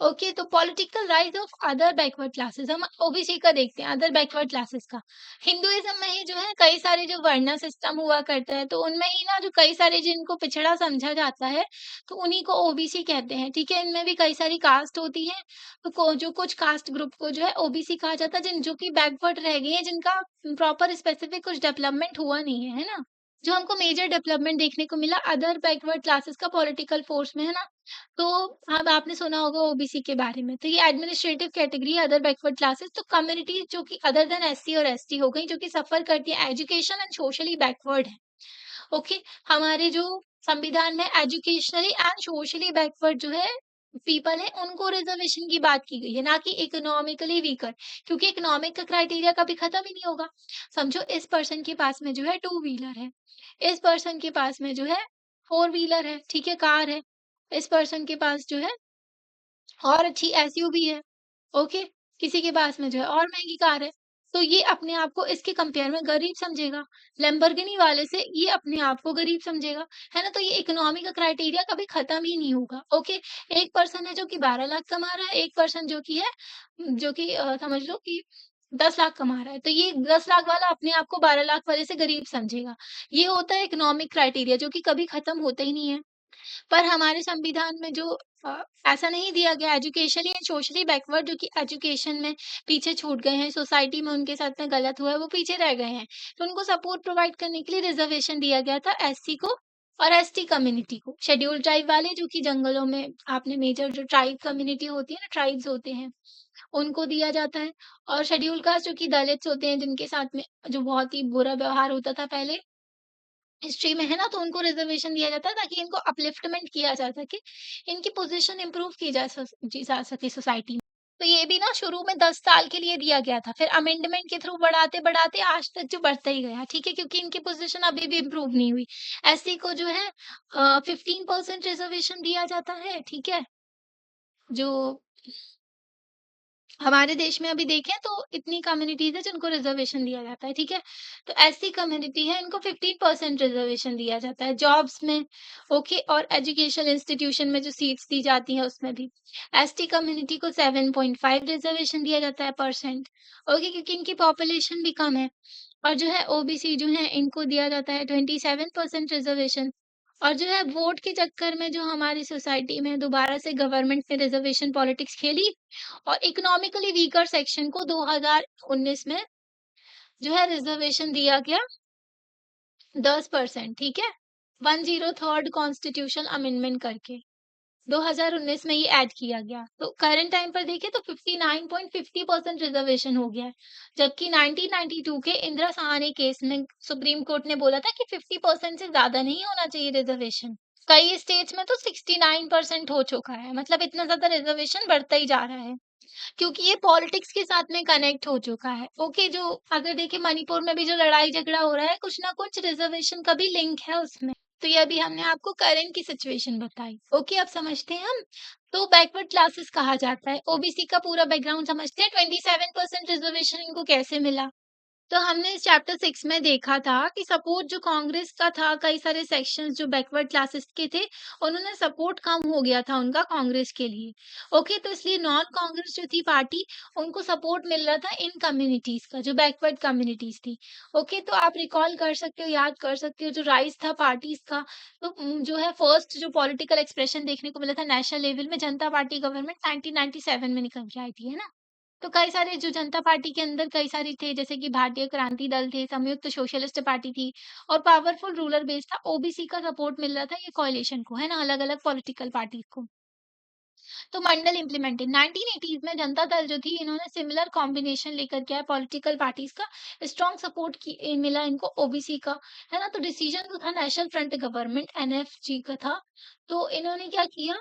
ओके, तो political rise of other backward classes हम ओबीसी का देखते हैं, अदर बैकवर्ड क्लासेस का। हिंदुइज्म में ही जो है कई सारे जो वर्ण सिस्टम हुआ करता है, तो उनमें ही ना जो कई सारे जिनको पिछड़ा समझा जाता है, तो उन्हीं को ओबीसी कहते हैं, ठीक है। इनमें भी कई सारी कास्ट होती है, तो जो कुछ कास्ट ग्रुप को जो है ओबीसी कहा जाता है, जिन जो कि बैकवर्ड रह गए हैं, जिनका प्रॉपर स्पेसिफिक कुछ डेवलपमेंट हुआ नहीं है ना। जो हमको मेजर डेवलपमेंट देखने को मिला अदर बैकवर्ड क्लासेस का पॉलिटिकल फोर्स में, है ना। तो अब आपने सुना होगा ओबीसी के बारे में, तो ये एडमिनिस्ट्रेटिव कैटेगरी है अदर बैकवर्ड क्लासेस। तो कम्युनिटी जो कि अदर देन एससी और एसटी हो गई, जो कि सफर करती है एजुकेशन एंड सोशली बैकवर्ड है। ओके, हमारे जो संविधान में एजुकेशनली एंड सोशली बैकवर्ड जो है पीपल है, उनको रिजर्वेशन की बात की गई है, ना कि इकोनॉमिकली वीकर। क्योंकि इकोनॉमिक का क्राइटेरिया कभी खत्म ही नहीं होगा। समझो इस पर्सन के पास में जो है टू व्हीलर है, इस पर्सन के पास में जो है फोर व्हीलर है, ठीक है, कार है, इस पर्सन के पास जो है और अच्छी एसयूवी है, ओके, किसी के पास में जो है और महँगी कार है, तो ये अपने आप को इसके कंपेयर में गरीब समझेगा। लैम्बोर्गिनी वाले से ये अपने आप को गरीब समझेगा, है ना? तो ये इकोनॉमी का क्राइटेरिया कभी खत्म ही नहीं होगा, ओके। एक पर्सन है जो कि 12 लाख कमा रहा है, एक पर्सन जो कि है जो कि समझ लो कि 10 लाख कमा रहा है, तो ये 10 लाख वाला अपने आप को 12 लाख वाले से गरीब समझेगा। ये होता है इकोनॉमिक क्राइटेरिया जो कि कभी खत्म होता ही नहीं है। पर हमारे संविधान में जो ऐसा नहीं दिया गया एजुकेशनली एंड सोशली बैकवर्ड, जो कि एजुकेशन में पीछे छूट गए हैं, सोसाइटी में उनके साथ में गलत हुआ है, वो पीछे रह गए हैं। तो उनको सपोर्ट प्रोवाइड करने के लिए रिजर्वेशन दिया गया था एससी को और एसटी कम्युनिटी को। शेड्यूल्ड ट्राइब वाले जो कि जंगलों में आपने मेजर जो ट्राइब कम्युनिटी होती है ना, ट्राइब्स होते हैं, उनको दिया जाता है। और शेड्यूल कास्ट जो कि दलित्स होते हैं, जिनके साथ में जो बहुत ही बुरा व्यवहार होता था पहले हिस्ट्री में, है ना, तो उनको रिजर्वेशन दिया जाता है ताकि इनको अपलिफ्टमेंट किया जा सके, इनकी पोजीशन इंप्रूव की जा सके सोसाइटी में। तो ये भी ना शुरू में 10 साल के लिए दिया गया था, फिर अमेंडमेंट के थ्रू बढ़ाते-बढ़ाते आज तक जो बढ़ता ही गया, ठीक है? क्योंकि इनकी पोजीशन अभी भी इंप्रूव नहीं हुई। एससी को जो है 15% रिजर्वेशन दिया जाता है, ठीक है? जो हमारे देश में अभी देखें तो इतनी कम्युनिटीज़ है जिनको रिज़र्वेशन दिया जाता है, ठीक है? तो एससी कम्युनिटी है, इनको 15% रिज़र्वेशन दिया जाता है जॉब्स में, ओके, और एजुकेशन इंस्टीट्यूशन में जो सीट्स दी जाती हैं उसमें भी। एसटी कम्युनिटी को 7.5 रिज़र्वेशन दिया जाता है परसेंट, ओके, क्योंकि इनकी पॉपुलेशन भी कम है। और जो है ओबीसी जो है इनको दिया जाता है 27% रिज़र्वेशन। और जो है वोट के चक्कर में जो हमारी सोसाइटी में दोबारा से गवर्नमेंट ने रिज़र्वेशन पॉलिटिक्स खेली और इकोनॉमिकली वीकर सेक्शन को 2019 में जो है रिजर्वेशन दिया गया 10%, ठीक है? 103rd कॉन्स्टिट्यूशन अमेंडमेंट करके 2019 में ये ऐड किया गया। तो करंट टाइम पर देखें तो 59.50% रिजर्वेशन हो गया है। जबकि 1992 के इंदिरा सहानी केस में सुप्रीम कोर्ट ने बोला था कि 50% से ज़्यादा नहीं होना चाहिए रिजर्वेशन। कई स्टेट्स में तो 69% हो चुका है, मतलब इतना ज़्यादा रिजर्वेशन बढ़ता ही जा रहा है। क्योंकि ये पॉलिटिक्स के साथ में कनेक्ट हो चुका है। ओके, जो अगर देखिए मणिपुर में भी जो लड़ाई-झगड़ा हो रहा है, कुछ ना कुछ रिज़र्वेशन का भी लिंक है उसमें। तो ये अभी हमने आपको करंट की सिचुएशन बताई। ओके, अब समझते हैं हम। तो बैकवर्ड क्लासेस कहा जाता है। ओबीसी का पूरा बैकग्राउंड समझते हैं, 27% रिज़र्वेशन इनको कैसे मिला? तो हमने इस चैप्टर 6 में देखा था कि सपोर्ट जो कांग्रेस का था, कई सारे सेक्शंस जो बैकवर्ड क्लासेस के थे, उन्होंने सपोर्ट कम हो गया था उनका कांग्रेस के लिए। ओके, तो इसलिए नॉन कांग्रेस जो थी पार्टी, उनको सपोर्ट मिल रहा था इन कम्युनिटीज का, जो बैकवर्ड कम्युनिटीज थी। ओके, तो आप रिकॉल कर सकते हो, याद कर सकते हो जो राइज था पार्टीज का। तो जो है फर्स्ट जो पॉलिटिकल एक्सप्रेशन देखने को मिला था नेशनल लेवल में, जनता पार्टी गवर्नमेंट 1997 में निकल के आई थी, है ना। तो कई सारे जो जनता पार्टी के अंदर कई सारे थे, जैसे कि भारतीय क्रांति दल थे, संयुक्त सोशलिस्ट पार्टी थी और पावरफुल रूलर बेस था। ओबीसी का सपोर्ट मिल रहा था ये कोalition को, है ना, अलग-अलग पॉलिटिकल पार्टीज को। तो मंडल इम्प्लीमेंटेड 1980s में जनता दल जो थी, इन्होंने सिमिलर कॉम्बिनेशन लेकर के आए पॉलिटिकल पार्टीज का। स्ट्रॉन्ग सपोर्ट की मिला इनको ओबीसी का, है ना। तो डिसीजन जो था नेशनल फ्रंट गवर्नमेंट एनएफजी का था। तो इन्होंने क्या किया,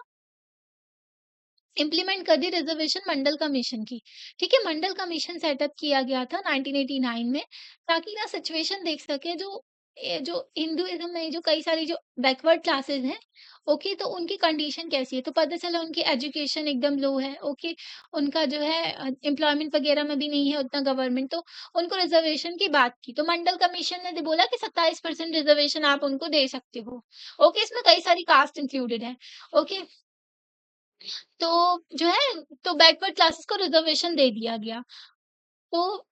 इम्प्लीमेंट कर दी रिजर्वेशन मंडल कमीशन की। ठीक है, मंडल कमीशन सेटअप किया गया था 1989 में, ताकि ना सिचुएशन देख सके जो हिंदुइज्म में जो कई सारी जो बैकवर्ड क्लासेस हैं, ओके, तो उनकी कंडीशन कैसी है, तो पता चला उनकी एजुकेशन एकदम लो है, ओके, उनका जो है एम्प्लॉयमेंट वगैरह में भी नहीं है उतना गवर्नमेंट, तो उनको रिजर्वेशन की बात की, तो मंडल कमीशन ने बोला कि 27% रिजर्वेशन आप उनको दे सकते हो। ओके, इसमें कई सारी कास्ट इंक्लूडेड है। ओके, तो जो है तो बैकवर्ड क्लासेस को रिजर्वेशन दे दिया गया। तो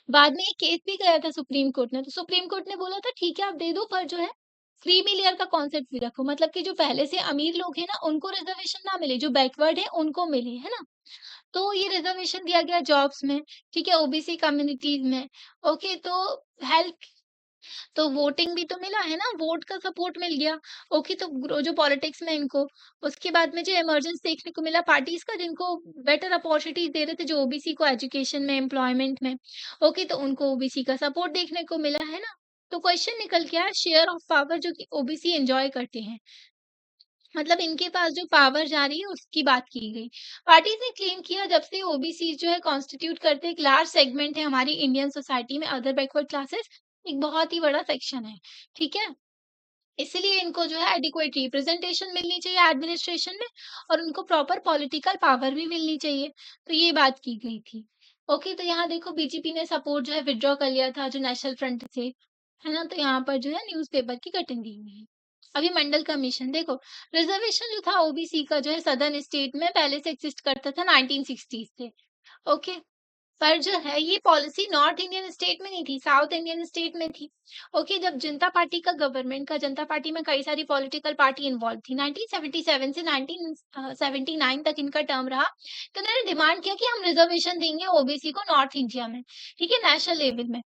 बाद में ये केस भी गया था सुप्रीम कोर्ट में, तो सुप्रीम कोर्ट ने बोला था ठीक है आप दे दो, पर जो है क्रीमी लेयर का कॉन्सेप्ट भी रखो, मतलब कि जो पहले से अमीर लोग हैं ना उनको रिजर्वेशन ना मिले, जो बैकवर्ड है उनको मिले, है ना? तो ये रिजर्वेशन दिया गया जॉब्स में, ठीक है, ओबीसी कम्युनिटीज में। ओके, तो हेल्थ, तो वोटिंग भी तो मिला है ना, वोट का सपोर्ट मिल गया। ओके, तो जो पॉलिटिक्स में इनको, उसके बाद में जो इमर्जेंस देखने को मिला पार्टीज का, जिनको बेटर अपॉर्चुनिटीज दे रहे थे, जो ओबीसी को एजुकेशन में, एम्प्लॉयमेंट में। ओके, तो उनको ओबीसी का सपोर्ट देखने को मिला, है ना? तो क्वेश्चन निकल के आया शेयर ऑफ पावर जो कि ओबीसी एंजॉय करते हैं, मतलब इनके पास जो पावर जा रही है उसकी बात की गई। पार्टीज ने क्लेम किया जब से ओबीसी जो है कॉन्स्टिट्यूट करते हैं एक लार्ज सेगमेंट है हमारी इंडियन सोसाइटी में, अदर बैकवर्ड क्लासेस एक बहुत ही बड़ा सेक्शन है, ठीक है? इसीलिए इनको जो है एडिक्वेट रिप्रेजेंटेशन मिलनी चाहिए एडमिनिस्ट्रेशन में, और उनको प्रॉपर पॉलिटिकल पावर भी मिलनी चाहिए। तो ये बात की गई थी। ओके, तो यहाँ देखो बीजेपी ने सपोर्ट जो है विथड्रॉ कर लिया था जो नेशनल फ्रंट से, है ना? तो यहाँ पर जो है न्यूज़पेपर की कटिंग दी हुई है। अभी मंडल कमीशन देखो, रिजर्वेशन जो था ओबीसी का जो है सदर्न स्टेट में पहले से एक्सिस्ट करता था 1960 से। ओके, पर जो है ये पॉलिसी नॉर्थ इंडियन स्टेट में नहीं थी, साउथ इंडियन स्टेट में थी। ओके, जब जनता पार्टी का गवर्नमेंट का, जनता पार्टी में कई सारी पॉलिटिकल पार्टी इन्वॉल्व थी, 1977 से 1979 तक इनका टर्म रहा, तो उन्होंने डिमांड किया कि हम रिजर्वेशन देंगे ओबीसी को नॉर्थ इंडिया में, ठीक है, नेशनल लेवल में।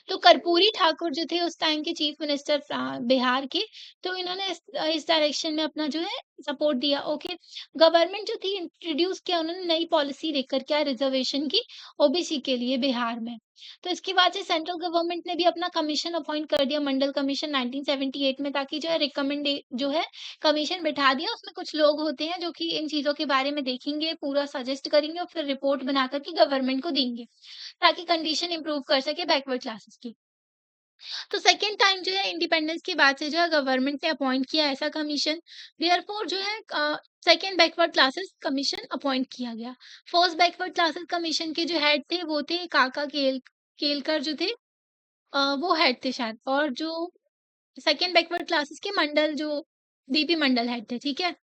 तो कर्पूरी ठाकुर जो थे उस टाइम के चीफ मिनिस्टर बिहार के, तो इन्होंने इस डायरेक्शन में अपना जो है सपोर्ट दिया। ओके, गवर्नमेंट जो थी इंट्रोड्यूस किया उन्होंने नई पॉलिसी लेकर के आए रिजर्वेशन की ओबीसी के लिए बिहार में। तो इसके बाद से सेंट्रल गवर्नमेंट ने भी अपना कमीशन अपॉइंट कर दिया मंडल कमीशन 1978 में, ताकि जो है रिकमेंडे जो है कमीशन बिठा दिया, उसमें कुछ लोग होते हैं जो कि इन चीजों के बारे में देखेंगे, पूरा सजेस्ट करेंगे और फिर रिपोर्ट बना करके गवर्नमेंट को देंगे, ताकि कंडीशन इम्प्रूव कर सके बैकवर्ड क्लासेस की। तो सेकंड टाइम जो है इंडिपेंडेंस के बाद से जो है गवर्नमेंट ने अपॉइंट किया ऐसा कमीशन, देयरफॉर जो है second backward classes commission appoint किया गया। फर्स्ट बैकवर्ड क्लासेस कमीशन के जो हेड थे वो थे काका केलकर जो थे, वो हेड थे शायद, और जो सेकंड बैकवर्ड क्लासेस के मंडल जो डीपी मंडल हेड थे, ठीक है,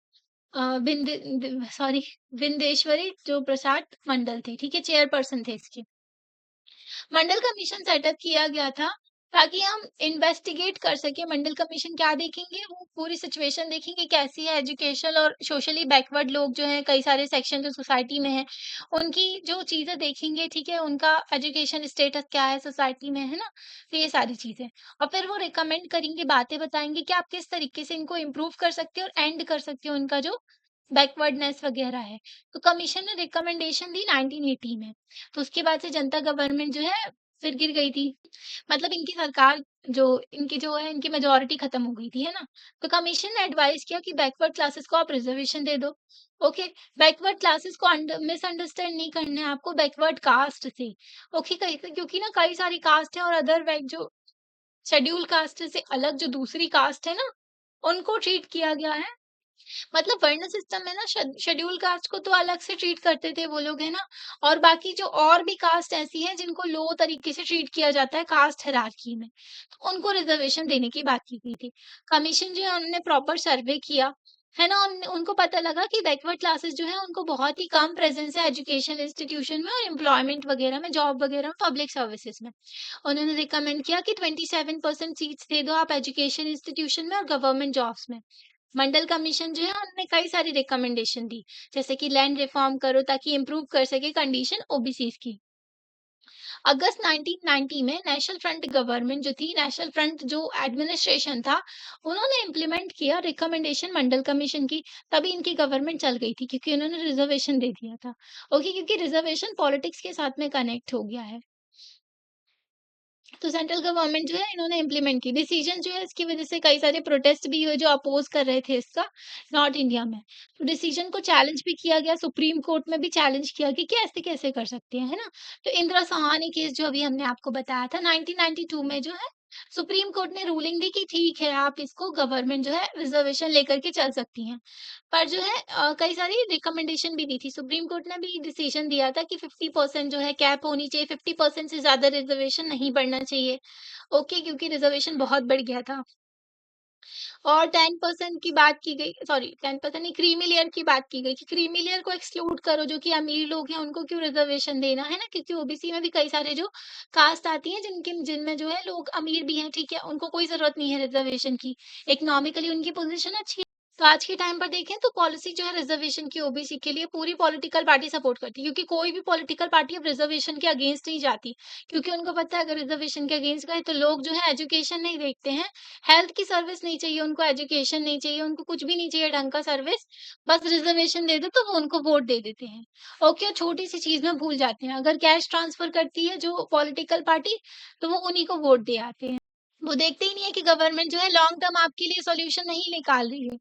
सॉरी, विंदेश्वरी जो प्रसाद मंडल थे, ठीक है, चेयरपर्सन थे इसके। मंडल कमीशन सेटअप किया गया था ताकि हम इन्वेस्टिगेट कर सके। मंडल कमीशन क्या देखेंगे, वो पूरी सिचुएशन देखेंगे कैसी है, एजुकेशन और सोशली बैकवर्ड लोग जो हैं कई सारे सेक्शन जो सोसाइटी में हैं, उनकी जो चीजें देखेंगे, ठीक है, उनका एजुकेशन स्टेटस क्या है सोसाइटी में, है ना? तो ये सारी चीजें, और फिर वो रिकमेंड करेंगे, बातें बताएंगे कि आप किस तरीके से इनको इम्प्रूव कर सकते हो और एंड कर सकते हो उनका जो बैकवर्डनेस वगैरह है। तो कमीशन ने रिकमेंडेशन दी 1980 में। तो उसके बाद से जनता गवर्नमेंट जो है फिर गिर गई थी। मतलब इनकी सरकार जो इनकी जो है इनकी मेजॉरिटी खत्म हो गई थी, है ना? तो कमीशन ने एडवाइस किया कि बैकवर्ड क्लासेस को आप रिजर्वेशन दे दो। ओके, बैकवर्ड क्लासेस को मिसअंडरस्टैंड नहीं करना है आपको बैकवर्ड कास्ट से। ओके, कई क्योंकि ना कई सारी कास्ट है और अदर बैक जो शेड्यूल कास्ट से अलग जो दूसरी कास्ट है ना, उनको ट्रीट किया गया है। मतलब वर्ण सिस्टम में ना शेड्यूल कास्ट को तो अलग से ट्रीट करते थे वो लोग, है ना? और बाकी जो और भी कास्ट ऐसी हैं जिनको लो तरीके से ट्रीट किया जाता है कास्ट हायरार्की में, तो उनको रिजर्वेशन देने की बात की गई थी। कमीशन जो है उन्होंने प्रॉपर सर्वे किया, है ना? उनको पता लगा कि बैकवर्ड क्लासेस जो है उनको बहुत ही कम प्रेजेंस है एजुकेशन इंस्टीट्यूशन में और एम्प्लॉयमेंट वगैरह में, जॉब वगैरह में, पब्लिक सर्विसेज में। उन्होंने रिकमेंड किया कि 27% सीट्स दे दो आप एजुकेशन इंस्टीट्यूशन में और गवर्नमेंट जॉब्स में। मंडल कमीशन जो है उन्होंने कई सारी रिकमेंडेशन दी, जैसे कि लैंड रिफॉर्म करो ताकि इम्प्रूव कर सके कंडीशन ओबीसीज की। अगस्त 1990 में नेशनल फ्रंट गवर्नमेंट जो थी, नेशनल फ्रंट जो एडमिनिस्ट्रेशन था, उन्होंने इम्प्लीमेंट किया रिकमेंडेशन मंडल कमीशन की। तभी इनकी गवर्नमेंट चल गई थी क्योंकि उन्होंने रिजर्वेशन दे दिया था। ओके, क्योंकि रिजर्वेशन पॉलिटिक्स के साथ में कनेक्ट हो गया है। तो सेंट्रल गवर्नमेंट जो है इन्होंने इम्प्लीमेंट की। डिसीजन जो है इसकी वज़ह से कई सारे प्रोटेस्ट भी हुए जो अपोज़ कर रहे थे इसका नॉर्थ इंडिया में। तो डिसीजन को चैलेंज भी किया गया, सुप्रीम कोर्ट में भी चैलेंज किया कि ऐसे कैसे कर सकते हैं, है ना? तो इंदिरा साहानी केस जो अभी हमने आपको बताया था 1992 में जो है सुप्रीम कोर्ट ने रूलिंग दी कि ठीक है, आप इसको गवर्नमेंट जो है रिज़र्वेशन लेकर के चल सकती हैं। पर जो है कई सारी रिकमेंडेशन भी दी थी। सुप्रीम कोर्ट ने भी डिसीजन दिया था कि 50% जो है कैप होनी चाहिए, 50% से ज़्यादा रिज़र्वेशन नहीं बढ़ना चाहिए। ओके, क्योंकि रिज़र्वेशन बहुत बढ़ गया था। और 10% की बात की गई, सॉरी 10% नहीं, क्रीमी लेयर की बात की गई कि क्रीमी लेयर को एक्सक्लूड करो, जो कि अमीर लोग हैं उनको क्यों रिज़र्वेशन देना, है ना? क्योंकि ओबीसी में भी कई सारे जो कास्ट आती हैं जिनमें जो है लोग अमीर भी हैं, ठीक है? उनको कोई ज़रूरत नहीं है रिज़र्वेशन की। इकोनॉमिकली उनकी पोज़ीशन अच्छी है। तो आज के टाइम पर देखें तो पॉलिसी जो है रिज़र्वेशन की ओबीसी के लिए पूरी पॉलिटिकल पार्टी सपोर्ट करती है, क्योंकि कोई भी पॉलिटिकल पार्टी अब रिज़र्वेशन के अगेंस्ट नहीं जाती। क्योंकि उनको पता है अगर रिज़र्वेशन के अगेंस्ट गए तो लोग जो है एजुकेशन नहीं देखते हैं, हेल्थ की सर्विस नहीं चाहिए उनको, एजुकेशन नहीं चाहिए उनको, कुछ भी नहीं चाहिए ढंग का सर्विस, बस रिज़र्वेशन दे दो तो वो उनको वोट दे देते हैं। ओके, और छोटी-सी चीज़ में भूल जाते हैं, अगर कैश ट्रांसफ़र करती है जो पॉलिटिकल पार्टी, तो वो उन्हीं को वोट दे आते हैं। वो देखते ही नहीं है कि गवर्नमेंट जो है लॉन्ग टर्म आपके लिए सॉल्यूशन नहीं निकाल रही है।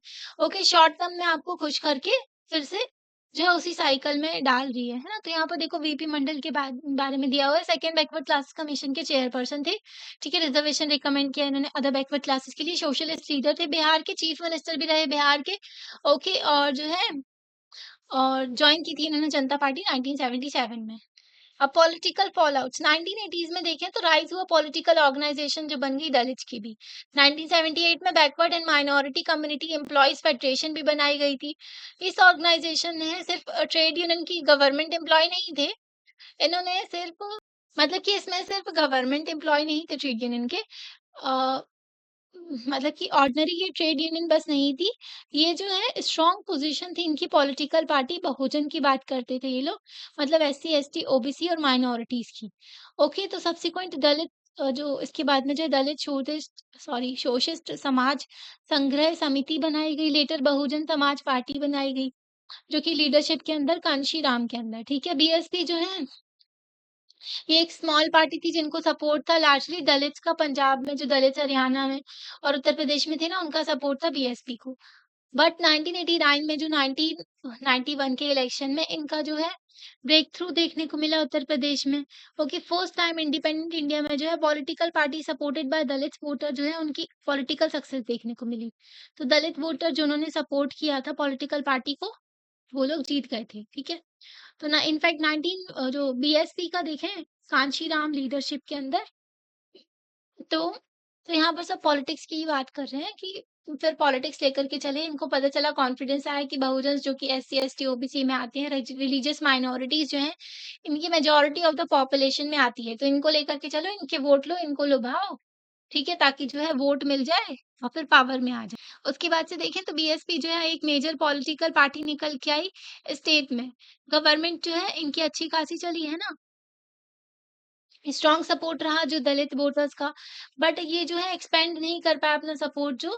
ओके, शॉर्ट टर्म में आपको खुश करके फिर से जो है उसी साइकिल में डाल रही है ना? तो यहाँ पर देखो वीपी मंडल के बारे में दिया हुआ है, सेकंड बैकवर्ड क्लासेस कमीशन के चेयरपर्सन थे। ठीक है, रिजर्वेशन रिकमेंड किया इन्होंने अदर बैकवर्ड क्लासेस के लिए, सोशलिस्ट लीडर थे, बिहार के चीफ मिनिस्टर भी रहे बिहार के। ओके, और जो है और जॉइन की थी इन्होंने जनता पार्टी 1977 में। अब पॉलिटिकल फॉलआउट्स 1980s में देखें तो राइज हुआ पॉलिटिकल ऑर्गेनाइजेशन जो बन गई दलित्स की भी। 1978 में backward and minority community employees federation भी बनाई गई थी। इस ऑर्गेनाइजेशन ने सिर्फ ट्रेड यूनियन की, गवर्नमेंट एम्प्लॉय नहीं थे, इन्होंने सिर्फ मतलब कि इसमें सिर्फ गवर्नमेंट एम्प्लॉय नहीं थे ट्रेड यूनियन के, मतलब कि ऑर्डिनरी ये ट्रेड यूनियन बस नहीं थी, ये जो है स्ट्रॉन्ग पोज़ीशन थी इनकी पॉलिटिकल पार्टी बहुजन की बात करते थे ये लोग, मतलब एससी, एसटी, ओबीसी और माइनॉरिटीज़ की। ओके, तो सब्सिक्वेंट दलित जो इसके बाद में जो है दलित शोषित समाज संग्रह समिति बनाई गई, लेटर बहुजन समाज पार्टी बनाई गई, जो कि लीडरशिप के अंदर कांशीराम के अंदर, ठीक है? बीएसपी जो है ये एक स्मॉल पार्टी थी जिनको सपोर्ट था लार्जली दलित्स का, पंजाब में जो दलित्स हरियाणा में और उत्तर प्रदेश में थे ना, उनका सपोर्ट था बीएसपी को। बट 1989 में जो 1991 के इलेक्शन में इनका जो है ब्रेक थ्रू देखने को मिला उत्तर प्रदेश में। Okay, first time independent India में जो है political party supported by Dalit voter जो है उनकी पॉलिटिकल सक्सेस देखने को मिली। तो दलित वोटर जिन्होंने सपोर्ट किया था पॉलिटिकल पार्टी को, वो लोग जीत गए थे, ठीक है? तो ना इनफैक्ट जो बीएसपी का देखें कांशीराम लीडरशिप के अंदर, तो यहाँ पर सब पॉलिटिक्स की ही बात कर रहे हैं कि फिर पॉलिटिक्स लेकर के चले, इनको पता चला, कॉन्फिडेंस आया कि बहुजन जो कि एससी, एसटी, ओबीसी में आते हैं, रिलीजियस माइनॉरिटीज जो हैं, इनकी मेजॉरिटी ऑफ द पॉपुलेशन में आती है, तो इनको लेकर के चलो, इनके वोट लो, इनको लुभाओ, ठीक है? ताकि जो है वोट मिल जाए और फिर पावर में आ जाए। उसके बाद से देखें तो बीएसपी जो है एक मेजर पॉलिटिकल पार्टी निकल के आई स्टेट में। गवर्नमेंट जो है इनकी अच्छी खासी चली है ना, स्ट्रॉन्ग सपोर्ट रहा जो दलित वोटर्स का, बट ये जो है एक्सपेंड नहीं कर पाया अपना सपोर्ट, जो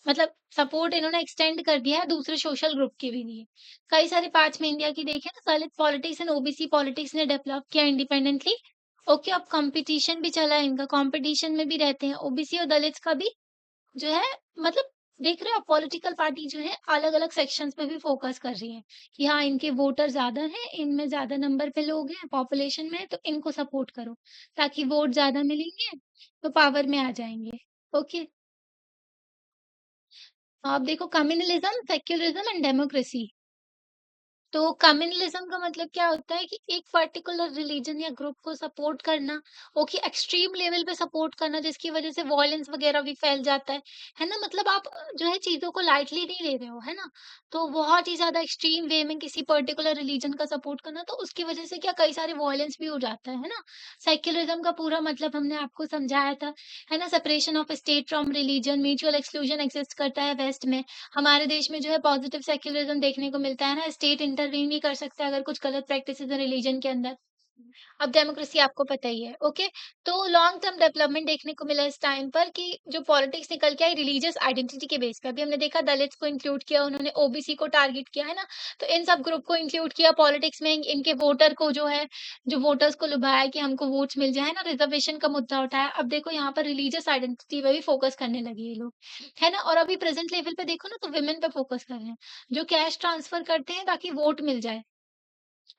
मतलब सपोर्ट इन्होंने एक्सटेंड कर दिया है दूसरे सोशल ग्रुप के भी लिए। कई सारे पार्ट्स में इंडिया की देखें तो दलित पॉलिटिक्स एंड ओबीसी पॉलिटिक्स ने डेवलप किया इंडिपेंडेंटली। ओके, अब कंपटीशन भी चला है इनका, कंपटीशन में भी रहते हैं ओबीसी और दलित्स का भी जो है, मतलब देख रहे हो पॉलिटिकल पार्टी जो है अलग-अलग सेक्शंस पे भी फोकस कर रही है कि हाँ, इनके वोटर ज़्यादा हैं, इनमें ज़्यादा नंबर पे लोग हैं, पॉपुलेशन में, तो इनको सपोर्ट करो, ताकि वोट ज़्यादा मिलेंगे, तो पावर में आ जाएँगे। ओके, आप देखो कम्युनलिज़्म, सेक्युलरिज़्म एंड डेमोक्रेसी। तो कम्युनलिज्म का मतलब क्या होता है कि एक पर्टिकुलर रिलीजन या ग्रुप को सपोर्ट करना, ओके, एक्सट्रीम लेवल पे सपोर्ट करना जिसकी वजह से वॉयलेंस वगैरह भी फैल जाता है ना? मतलब आप जो है चीजों को लाइटली नहीं ले रहे हो, है ना? तो बहुत ही ज्यादा एक्सट्रीम वे में किसी पर्टिकुलर रिलीजन का सपोर्ट करना, तो उसकी वजह से क्या कई सारे वॉयलेंस भी हो जाता है ना? सेक्युलरिज्म का पूरा मतलब हमने आपको समझाया था, है ना? Separation of state from religion, mutual exclusion exist करता है वेस्ट में। हमारे देश में जो है पॉजिटिव सेक्युलरिज्म देखने को मिलता है ना, स्टेट इंटरवीन भी कर सकता है अगर कुछ गलत प्रैक्टिसेस है रिलीजन के अंदर। अब डेमोक्रेसी आपको पता ही है, ओके? तो लॉन्ग टर्म डेवलपमेंट देखने को मिला इस टाइम पर कि जो पॉलिटिक्स निकल के आई रिलीजियस आइडेंटिटी के बेस पे। अभी हमने देखा दलित्स को इंक्लूड किया उन्होंने, ओबीसी को टारगेट किया, है ना? तो इन सब ग्रुप को इंक्लूड किया पॉलिटिक्स में, इनके वोटर को जो है, जो वोटर्स को लुभाया कि हमको वोट्स मिल जाए, है ना? रिजर्वेशन का मुद्दा उठाया। अब देखो यहाँ पर रिलीजियस आइडेंटिटी पे भी फोकस करने लगे ये लोग, है ना? और अभी प्रेजेंट लेवल पे देखो ना तो वुमेन पे फोकस कर रहे हैं, जो कैश ट्रांसफर करते हैं ताकि वोट मिल जाए।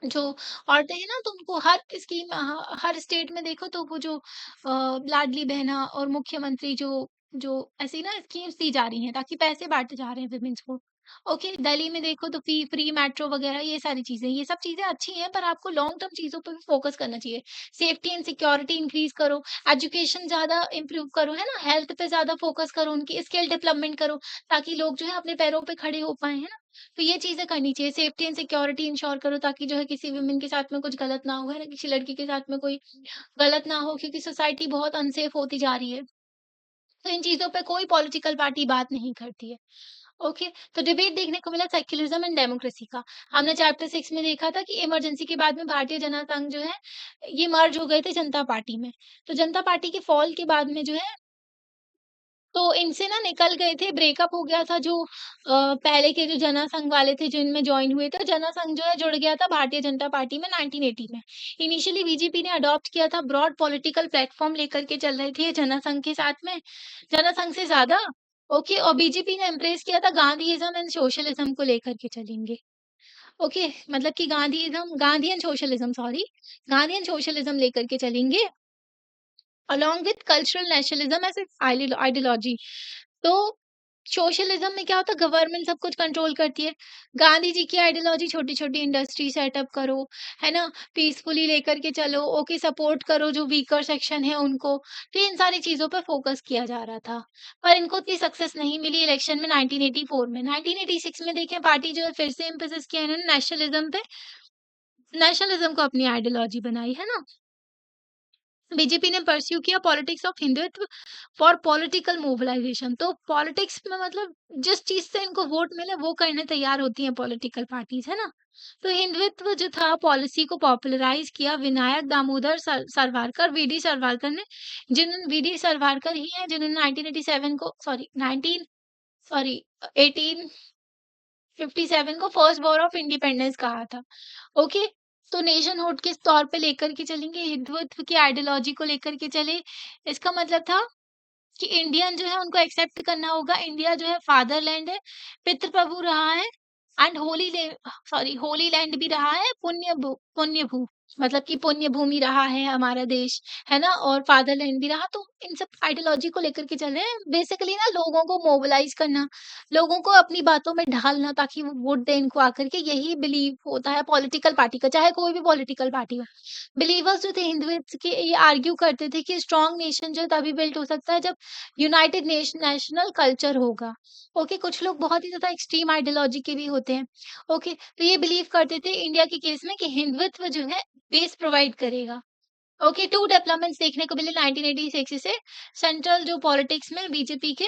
जो औरतें हैं ना तो उनको हर स्कीम हर स्टेट में देखो तो वो जो लाडली बहना और मुख्यमंत्री जो जो ऐसी ना स्कीम्स दी जा रही हैं ताकि पैसे बांटे जा रहे हैं विमेंस को। ओके, दिल्ली में देखो तो फ्री फ्री मेट्रो वगैरह ये सारी चीजें, ये सब चीजें अच्छी हैं पर आपको लॉन्ग टर्म चीजों पे भी फोकस करना चाहिए। सेफ्टी एंड सिक्योरिटी इंक्रीज करो, एजुकेशन ज्यादा इंप्रूव करो, है ना? हेल्थ पे ज्यादा फोकस करो, उनकी स्किल डेवलपमेंट करो ताकि लोग जो है अपने पैरों पे खड़े हो पाए, है ना? तो ये चीज़ें करनी चाहिए, सेफ्टी एंड सिक्योरिटी इंश्योर करो ताकि जो है किसी वुमेन के साथ में कुछ गलत ना हो, है ना? किसी लड़की के साथ में कोई गलत ना हो क्योंकि सोसाइटी बहुत अनसेफ होती जा रही है। तो इन चीज़ों पे कोई पॉलिटिकल पार्टी बात नहीं करती है। ओके, तो डिबेट देखने को मिला सेक्युलरिज़्म एंड डेमोक्रेसी का। हमने चैप्टर 6 में देखा था कि इमरजेंसी के बाद में भारतीय जनता संघ जो है, ये मर्ज हो गए थे जनता पार्टी में। तो जनता पार्टी के फॉल के बाद में जो है तो इनसे ना निकल गए थे, ब्रेकअप हो गया था जो पहले के जो जनसंघ वाले थे जिनमें जॉइन हुए थे, जनसंघ जो है जुड़ गया था भारतीय जनता पार्टी में 1980 में। इनिशियली बीजेपी ने अडॉप्ट किया था, ब्रॉड पॉलिटिकल प्लेटफॉर्म लेकर के चल रहे थे जनसंघ के साथ में, जनसंघ से ज़्यादा। ओके, और बीजेपी ने एम्ब्रेस किया था गांधीइज़्म एंड सोशलिज्म को लेकर के चलेंगे। ओके, मतलब कि Gandhi and socialism, sorry, Gandhi and socialism लेकर के चलेंगे along with cultural nationalism as ideology. तो सोशलिज्म में क्या होता है, गवर्नमेंट सब कुछ कंट्रोल करती है। गांधी जी की आइडियोलॉजी छोटी-छोटी इंडस्ट्री सेटअप करो, है ना? पीसफुली लेकर के चलो, ओके सपोर्ट करो जो वीकर सेक्शन है उनको। तो इन सारी चीज़ों पे फोकस किया जा रहा था। पर इनको उतनी सक्सेस नहीं मिली इलेक्शन में 1984 में। 1986 में देखें पार्टी जो है फिर से एम्फसिस किया इन्होंने नेशनलिज्म पे, नेशनलिज्म को अपनी आइडियोलॉजी बनाई, है ना? बीजेपी ने परस्यू किया politics of Hindutva for political mobilisation. तो पॉलिटिक्स में मतलब जिस चीज से इनको वोट मिले वो करने तैयार होती हैं पॉलिटिकल पार्टीज, है ना? तो हिंदुत्व जो था पॉलिसी को पॉपुलराइज किया विनायक दामोदर सावरकर, वीडी सावरकर ने, जिन्होंने वीडी सावरकर ही हैं जिन्होंने 1987 को सॉरी 19 सॉरी 1857 को फर्स्ट वॉर ऑफ इंडिपेंडेंस कहा था। ओके, तो नेशनहुड किस तौर पे लेकर के चलेंगे, हिंदुत्व की आइडियोलॉजी को लेकर के चले। इसका मतलब था कि इंडियन जो है उनको एक्सेप्ट करना होगा, इंडिया जो है फादरलैंड है, पितृ प्रभु रहा है एंड होली लैंड भी रहा है, पुण्य भू मतलब कि पुण्य भूमि रहा है हमारा देश, है ना? और फादरलैंड भी रहा। तो इन सब आइडियोलॉजी को लेकर के चल रहे हैं। बेसिकली ना लोगों को मोबिलाइज़ करना, लोगों को अपनी बातों में ढालना ताकि वो वोट दें इनको आकर के, यही बिलीव होता है पॉलिटिकल पार्टी का, चाहे कोई भी पॉलिटिकल पार्टी हो। बिलीवर्स जो थे हिंदुइज्म के ये आर्ग्यू करते थे कि स्ट्रॉन्ग नेशन जो है तभी बिल्ड हो सकता है जब यूनाइटेड नेशनल कल्चर होगा। ओके, कुछ लोग बहुत ही ज़्यादा एक्सट्रीम आइडियोलॉजी के भी होते हैं। ओके, तो ये बिलीव करते थे इंडिया के केस में कि हिंदुत्व जो है बेस प्रोवाइड करेगा। ओके, 2 डेवलपमेंट्स देखने को मिले 1986 से सेंट्रल जो पॉलिटिक्स में बीजेपी के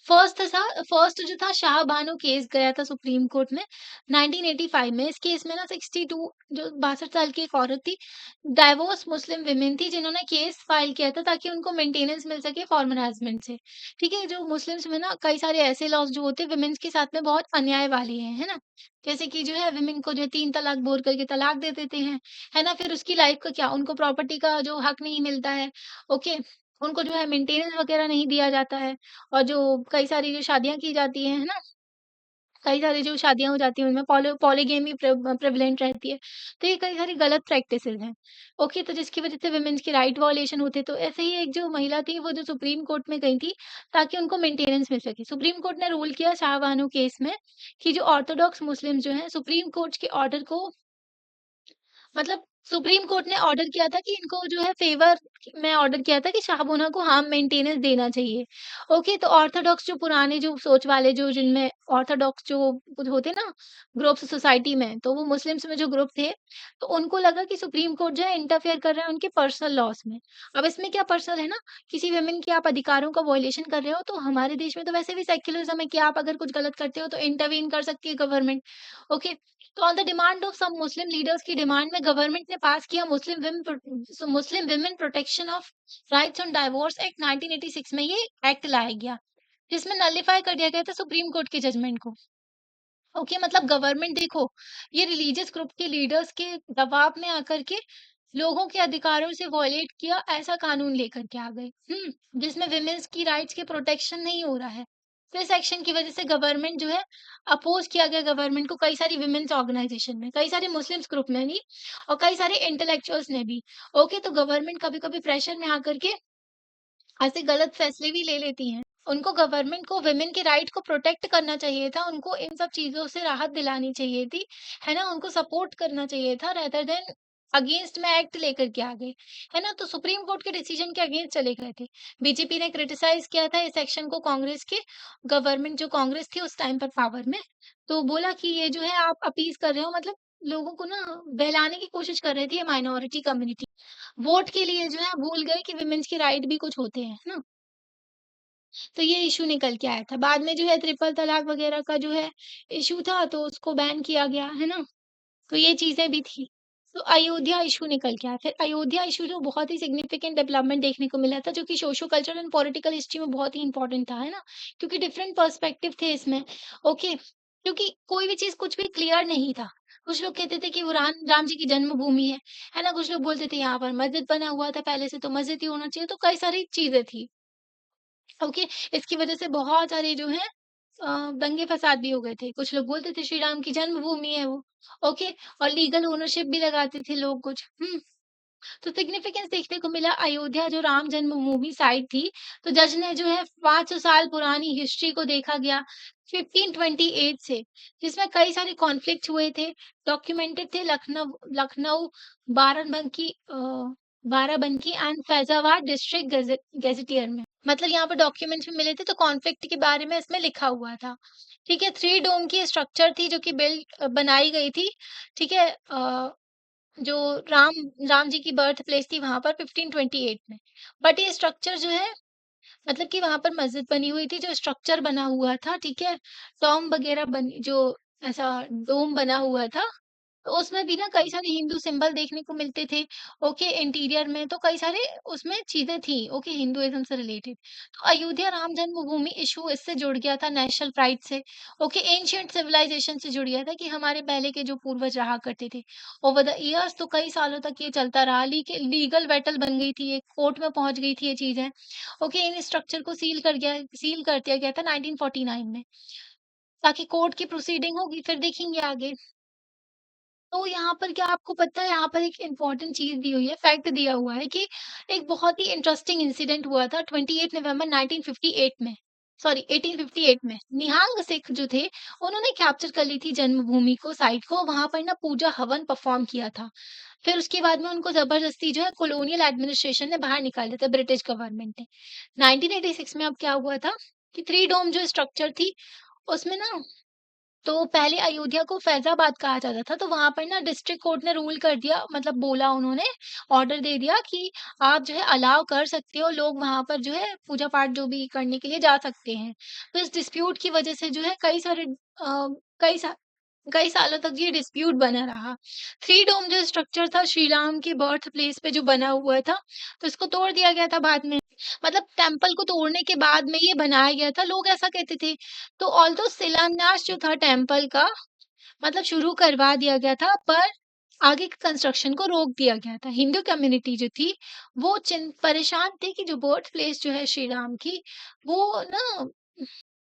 फर्स्ट जो था शाह बानो केस गया था सुप्रीम कोर्ट में 1985 में। इस केस में ना 62 जो 62 साल की एक औरत थी, डाइवोर्स मुस्लिम विमेन थी जिन्होंने केस फाइल किया था ताकि उनको मेंटेनेंस मिल सके फॉर्मर हस्बैंड से। ठीक है? जो मुस्लिम्स में ना कई सारे ऐसे लॉज़ जो होते हैं वुमेन्स के साथ में बहुत अन्याय वाले हैं, है ना? जैसे कि जो है वुमेन को जो है 3 तलाक बोल करके तलाक दे देते हैं, है ना? फिर उसकी लाइफ़ का क्या, उनको प्रॉपर्टी का जो हक नहीं मिलता है, ओके? उनको जो है मेंटेनेंस वगैरह नहीं दिया जाता है। और जो कई सारी जो शादियाँ की जाती हैं, है ना? कई सारी जो शादियाँ हो जाती हैं उनमें पॉलीगैमी प्रेवलेंट रहती है। तो ये कई सारी गलत प्रैक्टिसेज़ हैं। ओके, तो जिसकी वज़ह से वुमेन्स के राइट वायलेशन होते हैं। तो ऐसे ही एक जो महिला थी वो जो सुप्रीम कोर्ट में गई थी ताकि उनको मेंटेनेंस मिल सके। सुप्रीम कोर्ट ने रूल किया शाह बानो केस में कि जो ऑर्थोडॉक्स मुस्लिम जो हैं सुप्रीम कोर्ट के ऑर्डर को मतलब सुप्रीम कोर्ट ने ऑर्डर किया था कि इनको जो है फ़ेवर में ऑर्डर किया था कि शाहबूना को हाँ मेंटेनेंस देना चाहिए। ओके, तो ऑर्थोडॉक्स जो पुराने जो सोच वाले जो जिनमें ऑर्थोडॉक्स जो कुछ होते हैं ना ग्रुप्स सोसाइटी में, तो वो मुस्लिम्स में जो ग्रुप थे, तो उनको लगा कि सुप्रीम कोर्ट जो है इंटरफेयर कर रहा है उनके पर्सनल लॉज़ में। अब इसमें क्या पर्सनल है ना, किसी वुमेन के आप अधिकारों का वायलेशन कर रहे हो, तो हमारे देश में तो वैसे भी सेक्युलरिज़्म है कि आप अगर कुछ गलत करते हो तो इंटरवीन कर सकती है गवर्नमेंट। ओके, तो on the demand of some Muslim leaders की डिमांड में गवर्नमेंट ने ने पास किया Muslim women protection of rights on divorce act 1986 में ये एक्ट लाया गया, जिसमें नलिफाई कर दिया गया था सुप्रीम कोर्ट के जजमेंट को। ओके, मतलब गवर्नमेंट देखो, ये रिलीजियस ग्रुप के लीडर्स के दबाव में आकर के लोगों के अधिकारों से वॉयलेट किया, ऐसा कानून लेकर के आ गए, जिसमें विमेन्स की राइट्स के प्रोटेक्शन नहीं हो रहा है। तो इस एक्शन की वजह से गवर्नमेंट जो है, अपोज किया गया गवर्नमेंट को, कई सारी विमेन्स ऑर्गेनाइजेशन में, कई सारे मुस्लिम्स ग्रुप में भी, और कई सारे इंटेलेक्चुअल्स ने भी। ओके, तो गवर्नमेंट कभी कभी प्रेशर में आकर के ऐसे गलत फैसले भी ले लेती हैं। उनको गवर्नमेंट को वुमेन के राइट को प्रोटेक्ट करना चाहिए था, उनको इन सब चीज़ों से राहत दिलानी चाहिए थी, है ना? उनको सपोर्ट करना चाहिए था रेदर देन अगेंस्ट में एक्ट लेकर के आ गए, है ना? तो सुप्रीम कोर्ट के डिसीजन के अगेंस्ट चले गए थे। बीजेपी ने क्रिटिसाइज़ किया था इस एक्शन को, कांग्रेस के गवर्नमेंट जो कांग्रेस थी उस टाइम पर पावर में, तो बोला कि ये जो है आप अपीज़ कर रहे हो, मतलब लोगों को ना बहलाने की कोशिश कर रही थी ये माइनॉरिटी कम्युनिटी। वोट के लिए जो है भूल गए कि वुमेन्स के राइट भी कुछ होते हैं, है ना? तो ये इश्यू निकल के आया था। बाद में जो है ट्रिपल तलाक वगैरह का जो है इश्यू था, तो उसको बैन किया गया, है ना? तो ये चीज़ें भी थी। तो अयोध्या इश्यू निकल के आया। फिर अयोध्या इश्यू जो बहुत ही सिग्निफिकेंट डेवलपमेंट देखने को मिला था, जो कि socio cultural and political history में बहुत ही इम्पोर्टेंट था, है ना? क्योंकि डिफरेंट पर्सपेक्टिव थे इसमें, ओके? क्योंकि कोई भी चीज़ कुछ भी क्लियर नहीं था। कुछ लोग कहते थे कि वो राम जी की जन्मभूमि है ना? कुछ लोग बोलते थे यहाँ पर मस्जिद बना हुआ था पहले से, तो मस्जिद ही होना चाहिए, तो कई सारी चीज़ें थी। ओके, इसकी वजह से बहुत सारे जो हैं दंगे-फ़साद भी हो गए थे। कुछ लोग बोलते थे श्री राम की जन्मभूमि है वो, ओके, और लीगल ओनरशिप भी लगाते थे लोग कुछ, तो सिग्निफिकेंस देखने को मिला। अयोध्या जो राम जन्मभूमि साइट थी, तो जज ने जो है 500 साल पुरानी हिस्ट्री को देखा गया 1528 से, जिसमें कई सारे कॉन्फ्लिक्ट हुए थे, डॉक्यूमेंटेड थे लखनऊ लखनऊ, बाराबंकी बाराबंकी एंड फैजाबाद डिस्ट्रिक्ट गेजेटियर में। मतलब यहाँ पे डॉक्यूमेंट्स भी मिले थे, तो कॉन्फ्लिक्ट के बारे में इसमें लिखा हुआ था। ठीक है, 3 डोम की स्ट्रक्चर थी जो कि बनाई गई थी। ठीक है, जो राम राम जी की बर्थ प्लेस थी वहाँ पर 1528 में। बट ये स्ट्रक्चर जो है, मतलब कि वहाँ पर मस्जिद बनी हुई थी, जो स्ट्रक्चर बना हुआ था, ठीक है? टॉम वगैरह जो ऐसा डोम बना हुआ था, तो उसमें भी ना कई सारे हिंदू सिंबल देखने को मिलते थे, ओके, इंटीरियर में तो कई सारे उसमें चीज़ें थी, ओके, हिंदुइज़्म से रिलेटेड। तो अयोध्या राम जन्मभूमि इश्यू इससे जुड़ गया था नेशनल प्राइड से, ओके, एंशिएंट सिविलाइज़ेशन से जुड़ गया था कि हमारे पहले के जो पूर्वज रहा करते थे। ओवर द इयर्स तो कई सालों तक ये चलता रहा, लीगल बैटल बन गई थी, एक कोर्ट में पहुँच गई थी ये चीज़ें। ओके, इन स्ट्रक्चर को सील कर दिया गया था 1949 में, ताकि कोर्ट की प्रोसीडिंग होगी, फिर देखेंगे आगे। तो यहाँ पर क्या आपको पता है, यहाँ पर एक इम्पोर्टेंट चीज़ दी हुई है, फैक्ट दिया हुआ है कि एक बहुत ही इंटरेस्टिंग इंसिडेंट हुआ था 28 नवंबर 1958 में, सॉरी 1858 में। निहंग सिख जो थे, उन्होंने कैप्चर कर ली थी जन्मभूमि को, साइट को, वहाँ पर ना पूजा हवन परफॉर्म किया था। फिर उसके बाद में उनको ज़बरदस्ती जो है कॉलोनियल एडमिनिस्ट्रेशन ने बाहर निकाल दिया था, ब्रिटिश गवर्नमेंट ने। 1986 में अब क्या हुआ था कि थ्री डोम जो स्ट्रक्चर थी, उसमें ना, तो पहले अयोध्या को फैज़ाबाद कहा जाता था, तो वहाँ पर ना डिस्ट्रिक्ट कोर्ट ने रूल कर दिया, मतलब बोला उन्होंने, ऑर्डर दे दिया कि आप जो है अलाउ कर सकते हो, लोग वहाँ पर जो है पूजा-पाठ जो भी करने के लिए जा सकते हैं। तो इस डिस्प्यूट की वजह से जो है कई सा कई सालों तक ये डिस्प्यूट बना रहा। थ्री डोम जो स्ट्रक्चर था श्री राम के बर्थ प्लेस पे जो बना हुआ था, तो इसको तोड़ दिया गया था बाद में। मतलब टेम्पल को तोड़ने के बाद में ये बनाया गया था, लोग ऐसा कहते थे। तो ऑल्दो शिलान्यास जो था टेम्पल का, मतलब शुरू करवा दिया गया था, पर आगे के कंस्ट्रक्शन को रोक दिया गया था। हिंदू कम्युनिटी जो थी, वो परेशान थी कि जो बर्थ प्लेस जो है श्री राम की, वो ना,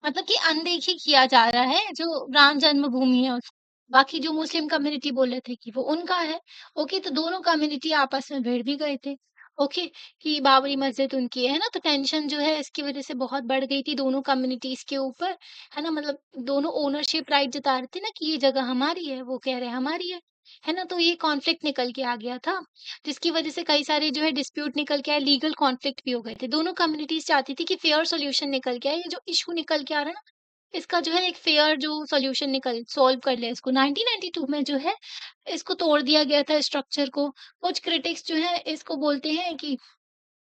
मतलब कि अनदेखी किया जा रहा है, जो राम जन्मभूमि है उस, बाकी जो मुस्लिम कम्युनिटी बोल रहे थे कि वो उनका है। ओके, तो दोनों कम्युनिटी आपस में भिड़ भी गए थे। ओके, कि बाबरी मस्जिद उनकी है ना? तो टेंशन जो है इसकी वज़ह से बहुत बढ़ गई थी दोनों कम्युनिटीज़ के ऊपर, है ना? मतलब दोनों ओनरशिप राइट जता रहे थे ना कि ये जगह हमारी है, वो कह रहे हैं हमारी है ना? तो ये कॉन्फ्लिक्ट निकल के आ गया था, जिसकी वज़ह से कई सारे जो है डिस्प्यूट निकल के आए, लीगल कॉन्फ्लिक्ट भी हो गए थे। दोनों कम्युनिटीज़ चाहती थी कि फेयर सॉल्यूशन निकल के आए, ये जो इश्यू निकल के आ रहा है ना, इसका जो है एक फेयर जो सॉल्यूशन निकल सॉल्व कर ले इसको। 1992 में जो है इसको तोड़ दिया गया था स्ट्रक्चर को। कुछ क्रिटिक्स जो है इसको बोलते हैं कि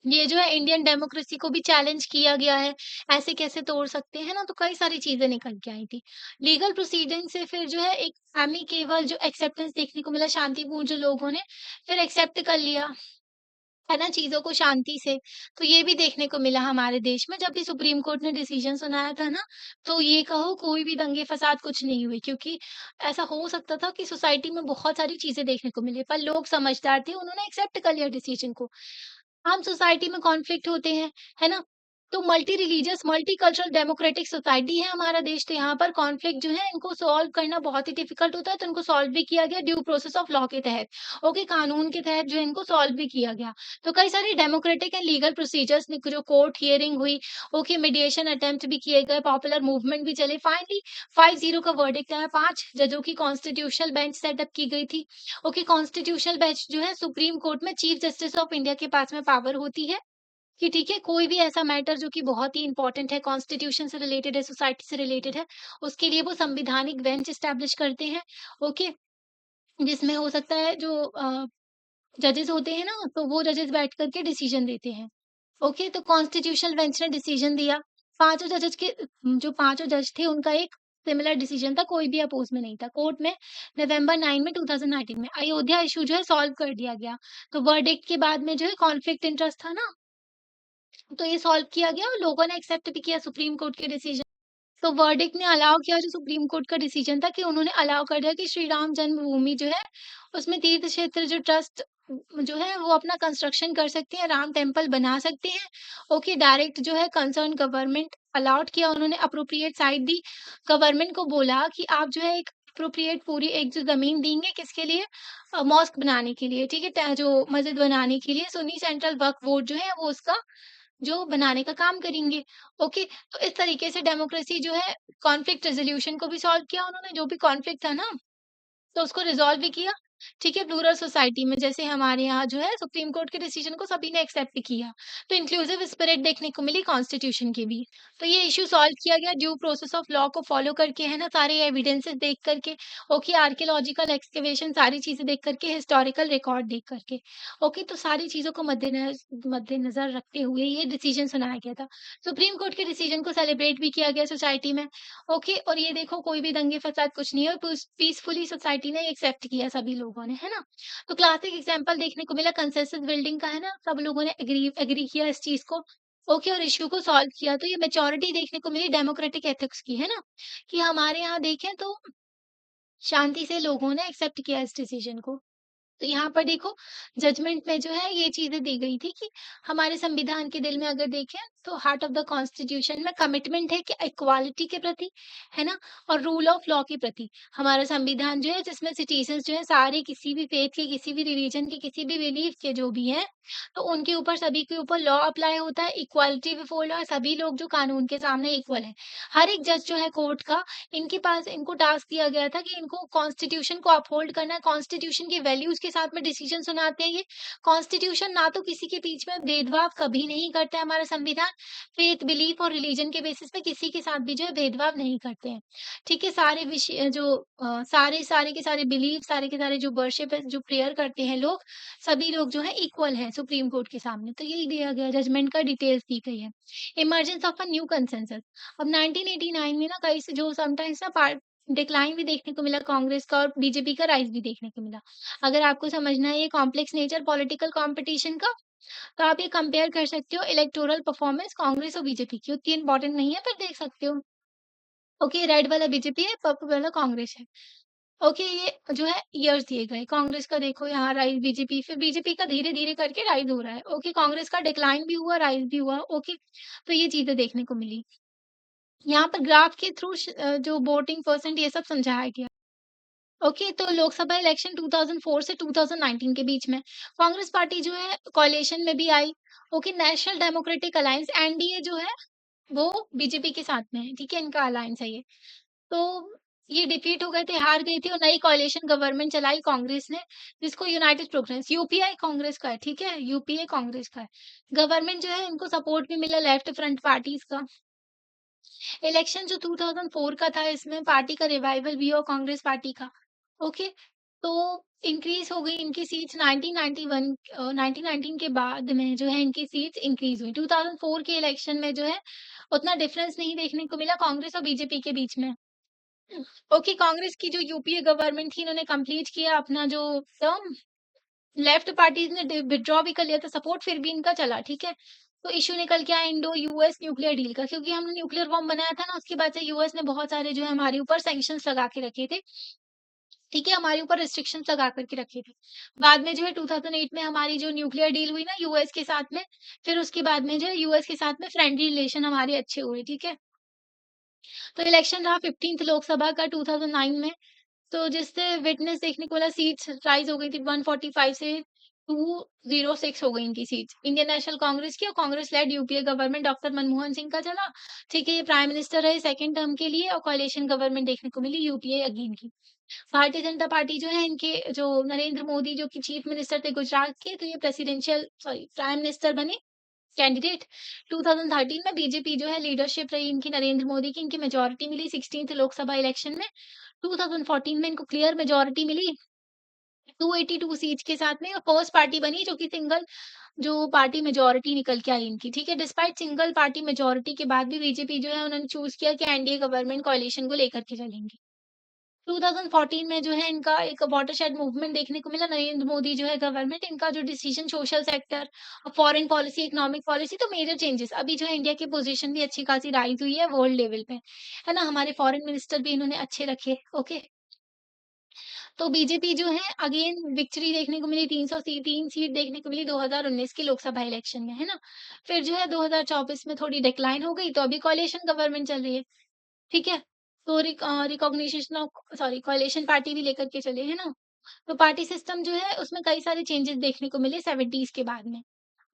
ये जो है इंडियन डेमोक्रेसी को भी चैलेंज किया गया है, ऐसे कैसे तोड़ सकते हैं ना? तो कई सारी चीज़ें निकल के आई थी। लीगल प्रोसीडिंग से फिर जो है एक एमिकेबल जो एक्सेप्टेंस देखने को मिला, शांतिपूर्ण जो लोगों ने फिर एक्सेप्ट कर लिया। है ना, चीज़ों को शांति से। तो ये भी देखने को मिला हमारे देश में जब भी सुप्रीम कोर्ट ने डिसीज़न सुनाया था ना, तो ये कहो कोई भी दंगे-फ़साद कुछ नहीं हुए क्योंकि ऐसा हो सकता था कि सोसाइटी में बहुत सारी चीज़ें देखने को मिले, पर लोग समझदार थे, उन्होंने एक्सेप्ट कर लिया डिसीज़न को। आम सोसाइटी में कॉन्फ्लिक्ट होते हैं, है ना? तो multi religious, multicultural democratic society है हमारा देश, तो यहाँ पर कॉन्फ्लिक्ट जो है इनको सॉल्व करना बहुत ही डिफिकल्ट होता है, तो इनको सॉल्व भी किया गया ड्यू प्रोसेस ऑफ लॉ के तहत। ओके, कानून के तहत जो है इनको सॉल्व भी किया गया। तो कई सारी डेमोक्रेटिक एंड लीगल प्रोसीजर्स ने जो कोर्ट हियरिंग हुई, ओके मीडिएशन अटेम्प्ट भी किए गए, पॉपुलर मूवमेंट भी चले। फाइनली 5-0 का वर्डिक्ट आया, 5 जजों की कॉन्स्टिट्यूशनल बेंच सेटअप की गई थी। ओके, कॉन्स्टिट्यूशनल बेंच जो है सुप्रीम कोर्ट में चीफ जस्टिस ऑफ इंडिया के पास में पावर होती है कि ठीक है, कोई भी ऐसा मैटर जो कि बहुत ही इम्पोर्टेंट है, कॉन्स्टिट्यूशन से रिलेटेड है, सोसाइटी से रिलेटेड है, उसके लिए वो संवैधानिक बेंच एस्टेब्लिश करते हैं। ओके, जिसमें हो सकता है जो जजेस होते हैं ना, तो वो जजेस बैठ कर के डिसीजन देते हैं। ओके, तो कॉन्स्टिट्यूशनल बेंच ने डिसीजन दिया। पाँचों जजेस के जो पाँचों जज थे उनका एक सिमिलर डिसीजन था, कोई भी अपोज़ में नहीं था। कोर्ट में नवंबर 9 में 2019 में अयोध्या इश्यू जो है सॉल्व कर दिया गया। तो वर्डिक्ट के बाद में जो है कॉन्फ्लिक्ट इंटरेस्ट था ना, तो ये सॉल्व किया गया और लोगों ने एक्सेप्ट भी किया सुप्रीम कोर्ट के डिसीजन। तो वर्डिक्ट ने अलाउ किया, जो सुप्रीम कोर्ट का डिसीजन था कि उन्होंने अलाउ कर दिया कि श्री राम जन्मभूमि जो है, उसमें तीर्थ क्षेत्र जो ट्रस्ट जो है वो अपना कंस्ट्रक्शन कर सकते हैं, राम टेम्पल बना सकते हैं। ओके, डायरेक्ट जो है कंसर्न गवर्नमेंट अलॉट किया, उन्होंने एप्रोप्रिएट साइट दी। गवर्नमेंट को बोला कि आप जो है एक एप्रोप्रिएट पूरी एक जो ज़मीन देंगे किसके लिए? मॉस्क बनाने के लिए, ठीक है? जो मस्जिद बनाने के लिए सुन्नी सेंट्रल वक्फ बोर्ड जो है वो उसका जो बनाने का काम करेंगे। ओके, तो इस तरीके से डेमोक्रेसी जो है कॉन्फ्लिक्ट रेज़ोल्यूशन को भी सॉल्व किया उन्होंने, जो भी कॉन्फ्लिक्ट था ना, तो उसको रिज़ॉल्व भी किया, ठीक है? प्लूरल सोसाइटी में जैसे हमारे यहाँ जो है सुप्रीम कोर्ट के डिसीज़न को सभी ने एक्सेप्ट किया। तो इंक्लूसिव स्पिरिट देखने को मिली कॉन्स्टिट्यूशन की भी। तो ये इश्यू सॉल्व किया गया ड्यू प्रोसेस ऑफ लॉ को फॉलो करके, है ना? सारे एविडेंसेस देख कर के, ओके, आर्कियोलॉजिकल एक्सकवेशन सारी चीज़ें देख कर के, हिस्टोरिकल रिकॉर्ड देख कर के। ओके, तो सारी चीज़ों को मद्देनज़र रखते हुए ये डिसीज़न सुनाया गया था। सुप्रीम कोर्ट के डिसीज़न को सेलिब्रेट भी किया गया सोसाइटी में। ओके, और ये देखो कोई भी दंगे-फ़साद कुछ नहीं है और पीसफुली सोसाइटी ने एक्सेप्ट किया सभी लोगों ने, है ना? तो क्लासिक एग्ज़ाम्पल देखने को मिला कंसेंसस बिल्डिंग का, है ना? सब लोगों ने एग्री एग्री किया इस चीज़ को। ओके, और इश्यू को सॉल्व किया। तो ये मैच्योरिटी देखने को मिली डेमोक्रेटिक एथिक्स की, है ना? कि हमारे यहाँ देखें तो शांति से लोगों ने एक्सेप्ट किया इस डिसीज़न को। तो यहाँ पर देखो जजमेंट में जो है ये चीज़ें दी गई थी कि हमारे संविधान के दिल में अगर देखें तो हार्ट ऑफ द कॉन्स्टिट्यूशन में कमिटमेंट है कि इक्वालिटी के प्रति, है ना? और रूल ऑफ लॉ के प्रति। हमारा संविधान जो है जिसमें सिटीज़न्स जो है सारे किसी भी फेथ के, किसी भी रिलीजन के, किसी भी बिलीफ के जो भी हैं, तो उनके ऊपर सभी के ऊपर लॉ अप्लाई होता है, इक्वालिटी बिफोर लॉ, सभी लोग जो कानून के सामने इक्वल हैं। हर एक जज जो है कोर्ट का, इनके पास इनको टास्क दिया गया था कि इनको कॉन्स्टिट्यूशन को अपहोल्ड करना है, कॉन्स्टिट्यूशन के वैल्यूज़ के साथ में डिसीजन सुनाते हैं ये। कॉन्स्टिट्यूशन ना तो किसी के बीच में भेदभाव कभी नहीं करता है हमारा संविधान, फेथ, बिलीफ और रिलीजन के बेसिस पे किसी के साथ भी जो है भेदभाव नहीं करते हैं। ठीक है? सारे विषय जो सारे के सारे बिलीफ, सारे के सारे जो वर्शिप है, जो प्रेयर करते हैं लोग, सभी लोग जो है इक्वल हैं सुप्रीम कोर्ट के सामने। तो यही दिया गया जजमेंट का डिटेल्स दी गई है। Emergence of a new consensus. अब 1989 में ना कई से जो समटाइम्स ना पार्ट डिक्लाइन भी देखने को मिला कांग्रेस का और बीजेपी का राइज़ भी देखने को मिला। अगर आपको समझना है ये कॉम्प्लेक्स नेचर पॉलिटिकल कॉम्पिटिशन का, तो आप ये कंपेयर कर सकते हो इलेक्टोरल परफॉर्मेंस कांग्रेस और बीजेपी की। उतनी इम्पोर्टेंट नहीं है पर देख सकते हो। ओके, रेड वाला बीजेपी है, पर्पल वाला कांग्रेस है। ओके, ये जो है ईयर्स दिए गए। कांग्रेस का देखो यहाँ राइज़ बीजेपी, फिर बीजेपी का धीरे-धीरे करके राइज़ हो रहा है। ओके, कांग्रेस का डिक्लाइन भी हुआ, राइज़ भी हुआ। ओके, तो ये चीज़ें देखने को मिली। यहाँ पर ग्राफ के थ्रू जो वोटिंग परसेंट ये सब समझाया गया। ओके, तो लोकसभा इलेक्शन 2004 से 2019 के बीच में कांग्रेस पार्टी जो है कोalition में भी आई। Okay, national democratic alliance NDA जो है वो बीजेपी के साथ में है, ठीक है? इनका अलायंस है ये। तो ये डिफीट हो गए थे, हार गई थी और नई कोalition गवर्नमेंट चलाई कांग्रेस ने, जिसको यूनाइटेड प्रोग्रेस यूपीआई कांग्रेस का है, ठीक है? यूपीए कांग्रेस का है। गवर्नमेंट जो है इनको सपोर्ट भी मिला लेफ्ट फ्रंट पार्टीज़ का। इलेक्शन जो 2004 का था इसमें पार्टी का रिवाइवल भी हुआ कांग्रेस पार्टी का। ओके, तो इंक्रीज़ हो गई इनकी सीट्स 1919 के बाद में जो है इनकी सीट्स इंक्रीज़ हुई। 2004 के इलेक्शन में जो है उतना डिफरेंस नहीं देखने को मिला कांग्रेस और बीजेपी के बीच में। ओके, कांग्रेस की जो यूपीए गवर्नमेंट थी इन्होंने कंप्लीट किया अपना जो टर्म, लेफ्ट पार्टीज़ ने विथड्रॉ भी कर लिया था सपोर्ट, फिर भी इनका चला, ठीक है? तो इश्यू निकल के आया इंडो यूएस न्यूक्लियर डील का, क्योंकि हमने न्यूक्लियर बॉम्ब बनाया था ना, उसके बाद से यूएस ने बहुत सारे जो है हमारे ऊपर सैंक्शंस लगा के रखे थे। ठीक है, हमारे ऊपर रिस्ट्रिक्शंस लगा कर के रखे थे। बाद में जो है 2008 में हमारी जो न्यूक्लियर डील हुई ना यूएस के साथ में, फिर उसके बाद में जो है यूएस के साथ में फ्रेंडली रिलेशन हमारे अच्छे हुए, ठीक है? तो इलेक्शन रहा 15th लोकसभा का 2009 में, तो जिससे विटनेस देखने को मिला, सीट्स राइज़ हो गई थी 145 से 206 हो गई इनकी सीट्स। इंडियन नेशनल कांग्रेस की और Congress led UPA government doctor Manmohan Singh का चला, ठीक है? ये प्राइम मिनिस्टर रहे सेकंड टर्म के लिए और कोalition गवर्नमेंट देखने को मिली यूपीए अगेन की। भारतीय जनता पार्टी जो है इनके जो नरेंद्र मोदी जो कि चीफ मिनिस्टर थे गुजरात के, तो ये प्राइम मिनिस्टर बने कैंडिडेट। 2013 में बीजेपी जो है लीडरशिप रही इनकी नरेंद्र मोदी की, इनकी मेजॉरिटी मिली 16th लोकसभा इलेक्शन में। 2014 में इनको क्लियर मेजॉरिटी मिली 282 सीट्स के साथ में, और फर्स्ट पार्टी बनी जो कि सिंगल जो पार्टी मेजॉरिटी निकल के आई इनकी, ठीक है? डिस्पाइट सिंगल पार्टी मेजॉरिटी के बाद भी बीजेपी जो है उन्होंने चूज़ किया कि एनडीए गवर्नमेंट कोalition को लेकर के चलेंगे। 2014 में जो है इनका एक वाटरशेड मूवमेंट देखने को मिला, नरेंद्र मोदी जो है गवर्नमेंट, इनका जो decision social sector, foreign policy, economic policy, तो मेजर चेंजेस अभी जो है इंडिया की पोजीशन भी अच्छी खासी राइज़ हुई है वर्ल्ड लेवल पे, है ना? हमारे फॉरेन मिनिस्टर भी इन्होंने अच्छे रखे, ओके। तो बीजेपी जो है अगेन विक्ट्री देखने को मिली, 3 सीट देखने को मिली 2019 के लोकसभा इलेक्शन में, है ना? फिर जो है 2024 में थोड़ी डिक्लाइन हो गई, तो अभी कोalition गवर्नमेंट चल रही है, ठीक है? तो रिकॉग्निशन ऑफ सॉरी कोalition पार्टी भी लेकर के चले, है ना? तो पार्टी सिस्टम जो है उसमें कई सारे चेंजेस देखने को मिले 70s के बाद में।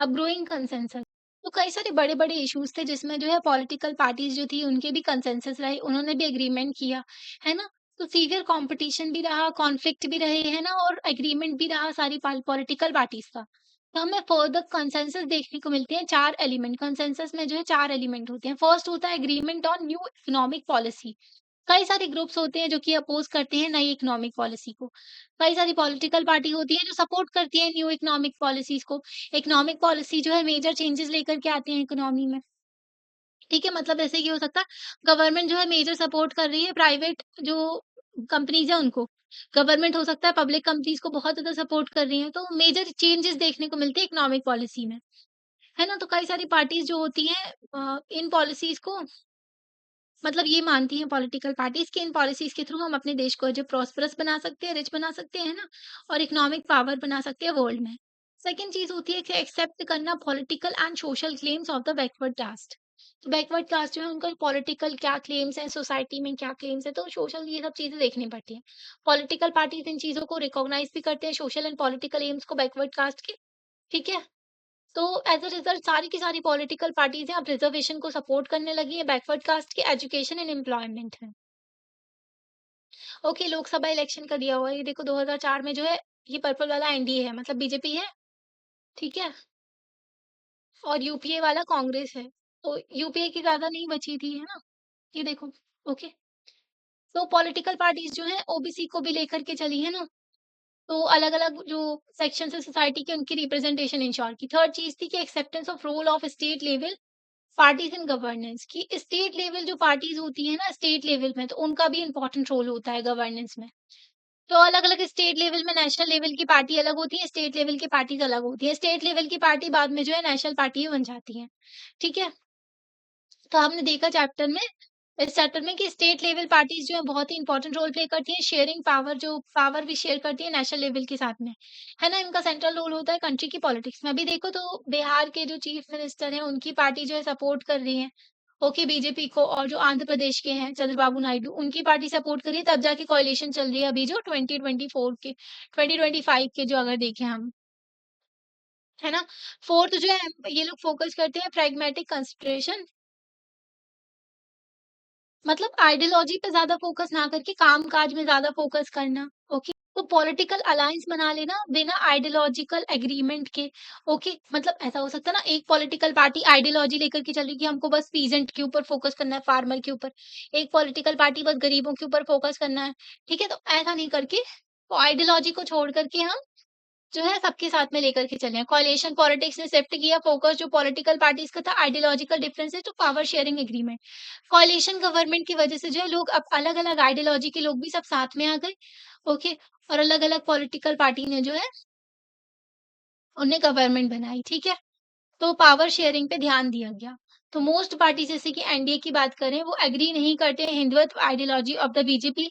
अब ग्रोइंग कंसेंसस, तो कई सारे बड़े-बड़े इश्यूज़ थे जिसमें जो है पॉलिटिकल पार्टीज़ जो थी उनके भी कंसेंसस रहे, उन्होंने भी एग्रीमेंट किया, है ना? तो सीवियर कॉम्पिटिशन भी रहा, कॉन्फ्लिक्ट भी रहे, है ना? और एग्रीमेंट भी रहा सारी पॉलिटिकल पार्टीज़ का। तो हमें फर्दर कंसेंसस देखने को मिलते हैं 4 एलिमेंट, कंसेंसस में जो है 4 एलिमेंट होते हैं। फर्स्ट होता है agreement on new economic policy. कई सारे ग्रुप्स होते हैं जो कि अपोज़ करते हैं नई इकोनॉमिक पॉलिसी को। कई सारी पॉलिटिकल पार्टी होती है जो सपोर्ट करती है न्यू इकोनॉमिक पॉलिसीज़ को। इकोनॉमिक पॉलिसी जो है मेजर चेंजेस लेकर के आते हैं इकोनॉमी में। ठीक है? मतलब ऐसे ये हो सकता है गवर्नमेंट जो है मेजर सपोर्ट कर रही है प्राइवेट जो कंपनीज़ हैं उनको। गवर्नमेंट हो सकता है पब्लिक कंपनीज़ को बहुत ज़्यादा सपोर्ट कर रही है, तो मेजर चेंजेस देखने को मिलते हैं इकोनॉमिक पॉलिसी में। है ना? तो कई सारी पार्टीज़ जो होती हैं इन पॉलिसीज़ को मतलब ये मानती हैं पॉलिटिकल पार्टीज़ कि इन पॉलिसीज़ के थ्रू हम अपने देश को जो प्रॉस्पेरस बना सकते हैं, रिच बना सकते हैं ना? और इकोनॉमिक पावर बना सकते हैं वर्ल्ड में। सेकंड चीज़ होती है कि एक्सेप्ट करना political and social claims of the backward caste. तो बैकवर्ड कास्ट जो है उनका पॉलिटिकल क्या क्लेम्स हैं, सोसाइटी में क्या क्लेम्स हैं, तो सोशल ये सब चीज़ें देखनी पड़ती हैं। पॉलिटिकल पार्टीज़ इन चीज़ों को रिकॉग्नाइज़ भी करते हैं सोशल एंड पॉलिटिकल एम्स को बैकवर्ड कास्ट के, ठीक है? तो एज़ अ रिज़ल्ट सारी की सारी पॉलिटिकल पार्टीज़ हैं अब रिज़र्वेशन को सपोर्ट करने लगी है बैकवर्ड कास्ट के एजुकेशन एंड एम्प्लॉयमेंट में। ओके, लोकसभा इलेक्शन का दिया हुआ है, ये देखो 2004 में जो है ये पर्पल वाला एनडीए है मतलब बीजेपी है, ठीक है? और यूपीए वाला कांग्रेस है। तो यूपीए की ज़्यादा नहीं बची थी, है ना? ये देखो, ओके। तो पॉलिटिकल पार्टीज़ जो हैं ओबीसी को भी लेकर के चली, है ना? तो अलग-अलग जो सेक्शंस है सोसाइटी के उनकी रिप्रेजेंटेशन इंश्योर की। थर्ड चीज़ थी कि acceptance of role of state level parties in governance की स्टेट लेवल जो पार्टीज़ होती हैं ना स्टेट लेवल में, तो उनका भी इम्पोर्टेंट रोल होता है गवर्नेंस में। तो अलग-अलग स्टेट लेवल में नेशनल लेवल की पार्टी अलग होती है, स्टेट लेवल की पार्टीज़ अलग होती हैं। स्टेट लेवल की पार्टी बाद में जो है नेशनल पार्टी ही बन जाती हैं। ठीक है? तो हमने देखा चैप्टर में इस चैप्टर में कि स्टेट लेवल पार्टीज़ जो है बहुत ही इम्पोर्टेंट रोल प्ले करती हैं, शेयरिंग पावर जो पावर भी शेयर करती है नेशनल लेवल के साथ में। है ना? इनका सेंट्रल रोल होता है कंट्री की पॉलिटिक्स में। अभी देखो तो बिहार के जो चीफ मिनिस्टर हैं, उनकी पार्टी जो है सपोर्ट कर रही है, ओके बीजेपी को और जो आंध्र प्रदेश के हैं चंद्रबाबू नायडू, उनकी पार्टी सपोर्ट कर रही है तब जाके कोalition चल रही है अभी जो 2024 के 2025 के जो अगर देखें हम, है ना? फोर्थ जो है ये लोग फोकस करते हैं प्रैग्मैटिक कंसिडरेशन मतलब आइडियोलॉजी पे ज़्यादा फोकस ना करके काम-काज में ज़्यादा फोकस करना, ओके? तो पॉलिटिकल अलायंस बना लेना बिना आइडियोलॉजिकल एग्रीमेंट के, ओके? मतलब ऐसा हो सकता है ना एक पॉलिटिकल पार्टी आइडियोलॉजी लेकर के चल रही है कि हमको बस पीज़ेंट के ऊपर फोकस करना है, फार्मर के ऊपर। एक पॉलिटिकल पार्टी बस गरीबों के ऊपर फोकस करना है, ठीक है? तो ऐसा नहीं करके तो आइडियोलॉजी को छोड़ कर के हम जो है सबके साथ में लेकर के चले हैं। कोएलिशन पॉलिटिक्स ने शिफ्ट किया फोकस जो पॉलिटिकल पार्टीज़ का था ideological differences to power sharing agreement. Coalition government की वजह से जो है लोग अब अलग-अलग आइडियोलॉजी के लोग भी सब साथ में आ गए। ओके, और अलग-अलग पॉलिटिकल पार्टी ने जो है उन्हें गवर्नमेंट बनाई, ठीक है? तो पावर शेयरिंग पे ध्यान दिया गया। तो मोस्ट पार्टी जैसे कि एनडीए की बात करें वो एग्री नहीं करते हैं Hindutva ideology of the BJP.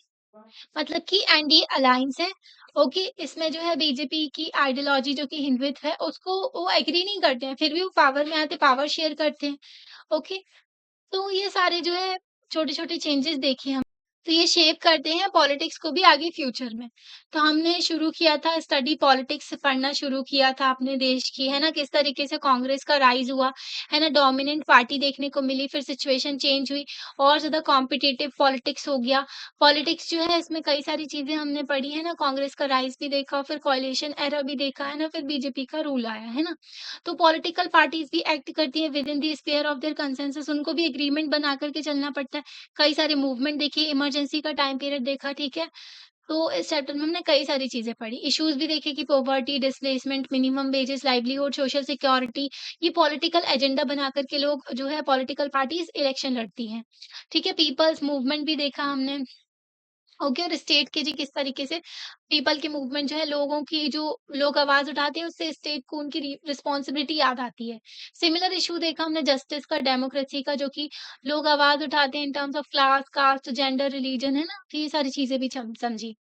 मतलब कि एनडीए अलायंस है, ओके, इसमें जो है बीजेपी की आइडियोलॉजी जो कि हिंदुत्व है उसको वो एग्री नहीं करते हैं, फिर भी वो पावर में आते पावर शेयर करते हैं, ओके। तो ये सारे जो है छोटे-छोटे चेंजेस देखे हम। तो ये शेप करते हैं पॉलिटिक्स को भी आगे फ्यूचर में। तो हमने शुरू किया था स्टडी पॉलिटिक्स पढ़ना शुरू किया था अपने देश की, है ना? किस तरीके से कांग्रेस का राइज़ हुआ, है ना? डोमिनेंट पार्टी देखने को मिली, फिर सिचुएशन चेंज हुई और ज़्यादा कॉम्पिटिटिव पॉलिटिक्स हो गया। पॉलिटिक्स जो है इसमें कई सारी चीज़ें हमने पढ़ी, है ना? कांग्रेस का राइज़ भी देखा, फिर कोएलिशन एरा भी देखा, है ना? फिर बीजेपी का रूल आया, है ना? तो पॉलिटिकल पार्टीज़ भी एक्ट करती हैं with in the sphere of their consensus उनको भी एग्रीमेंट बना कर के चलना पड़ता है। कई सारे मूवमेंट देखी, इमरजेंसी का टाइम पीरियड देखा, ठीक है? तो इस चैप्टर में हमने कई सारी चीज़ें पढ़ी। इश्यूज़ भी देखे कि poverty, displacement, minimum wages, livelihood, social security, ये पॉलिटिकल एजेंडा बना कर के लोग जो है पॉलिटिकल पार्टीज़ इलेक्शन लड़ती हैं। ठीक है? पीपल्स मूवमेंट भी देखा हमने। ओके, और स्टेट के जी किस तरीके से पीपल की मूवमेंट जो है लोगों की जो लोग आवाज उठाते हैं उससे स्टेट को उनकी रिस्पॉन्सिबिलिटी याद आती है। सिमिलर इशू देखा हमने जस्टिस का, डेमोक्रेसी का, जो कि लोग आवाज उठाते हैं in terms of class, caste, gender, religion, है ना? तो ये सारी चीजें भी समझी।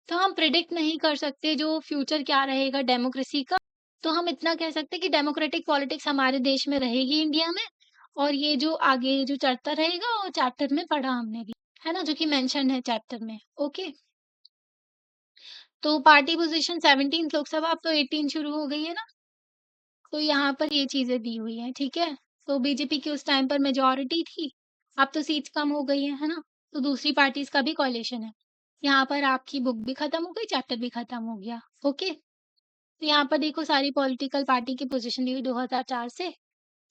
तो हम प्रिडिक्ट नहीं कर सकते जो फ्यूचर क्या रहेगा डेमोक्रेसी का। तो हम इतना कह सकते हैं कि डेमोक्रेटिक पॉलिटिक्स हमारे देश में रहेगी इंडिया में, और ये जो आगे जो चलता रहेगा वो चैप्टर में पढ़ा हमने भी, है ना? जो कि मेंशन है चैप्टर में। ओके, तो पार्टी पोजीशन 17 लोकसभा, अब तो 18 शुरू हो गई है ना? तो यहाँ पर ये चीज़ें दी हुई हैं, ठीक है? तो बीजेपी की उस टाइम पर मेजॉरिटी थी, अब तो सीट्स कम हो गई हैं, है ना? तो दूसरी पार्टीज़ का भी कोएलिशन है। यहाँ पर आपकी बुक भी खत्म हो गई, चैप्टर भी खत्म हो गया, ओके? तो यहाँ पर देखो सारी पॉलिटिकल पार्टी की पोजीशन दी हुई 2004 से।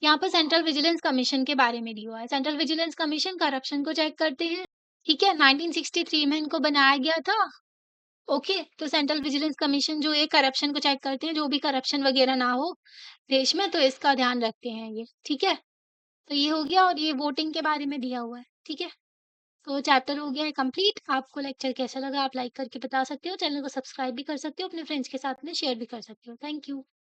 यहाँ पर सेंट्रल विजिलेंस कमीशन के बारे में दिया हुआ है। सेंट्रल विजिलेंस कमीशन करप्शन को चेक करते हैं, ठीक है? 1963 में इनको बनाया गया था। ओके, तो सेंट्रल विजिलेंस कमीशन जो ये करप्शन को चेक करते हैं, जो भी करप्शन वगैरह ना हो देश में, तो इसका ध्यान रखते हैं ये, ठीक है? तो ये हो गया, और ये वोटिंग के बारे में दिया हुआ है, ठीक है? तो चैप्टर हो गया है कंप्लीट। आपको लेक्चर कैसा लगा आप लाइक करके बता सकते हो, चैनल को सब्सक्राइब भी कर सकते हो, अपने फ्रेंड्स के साथ में शेयर भी कर सकते हो। Thank you.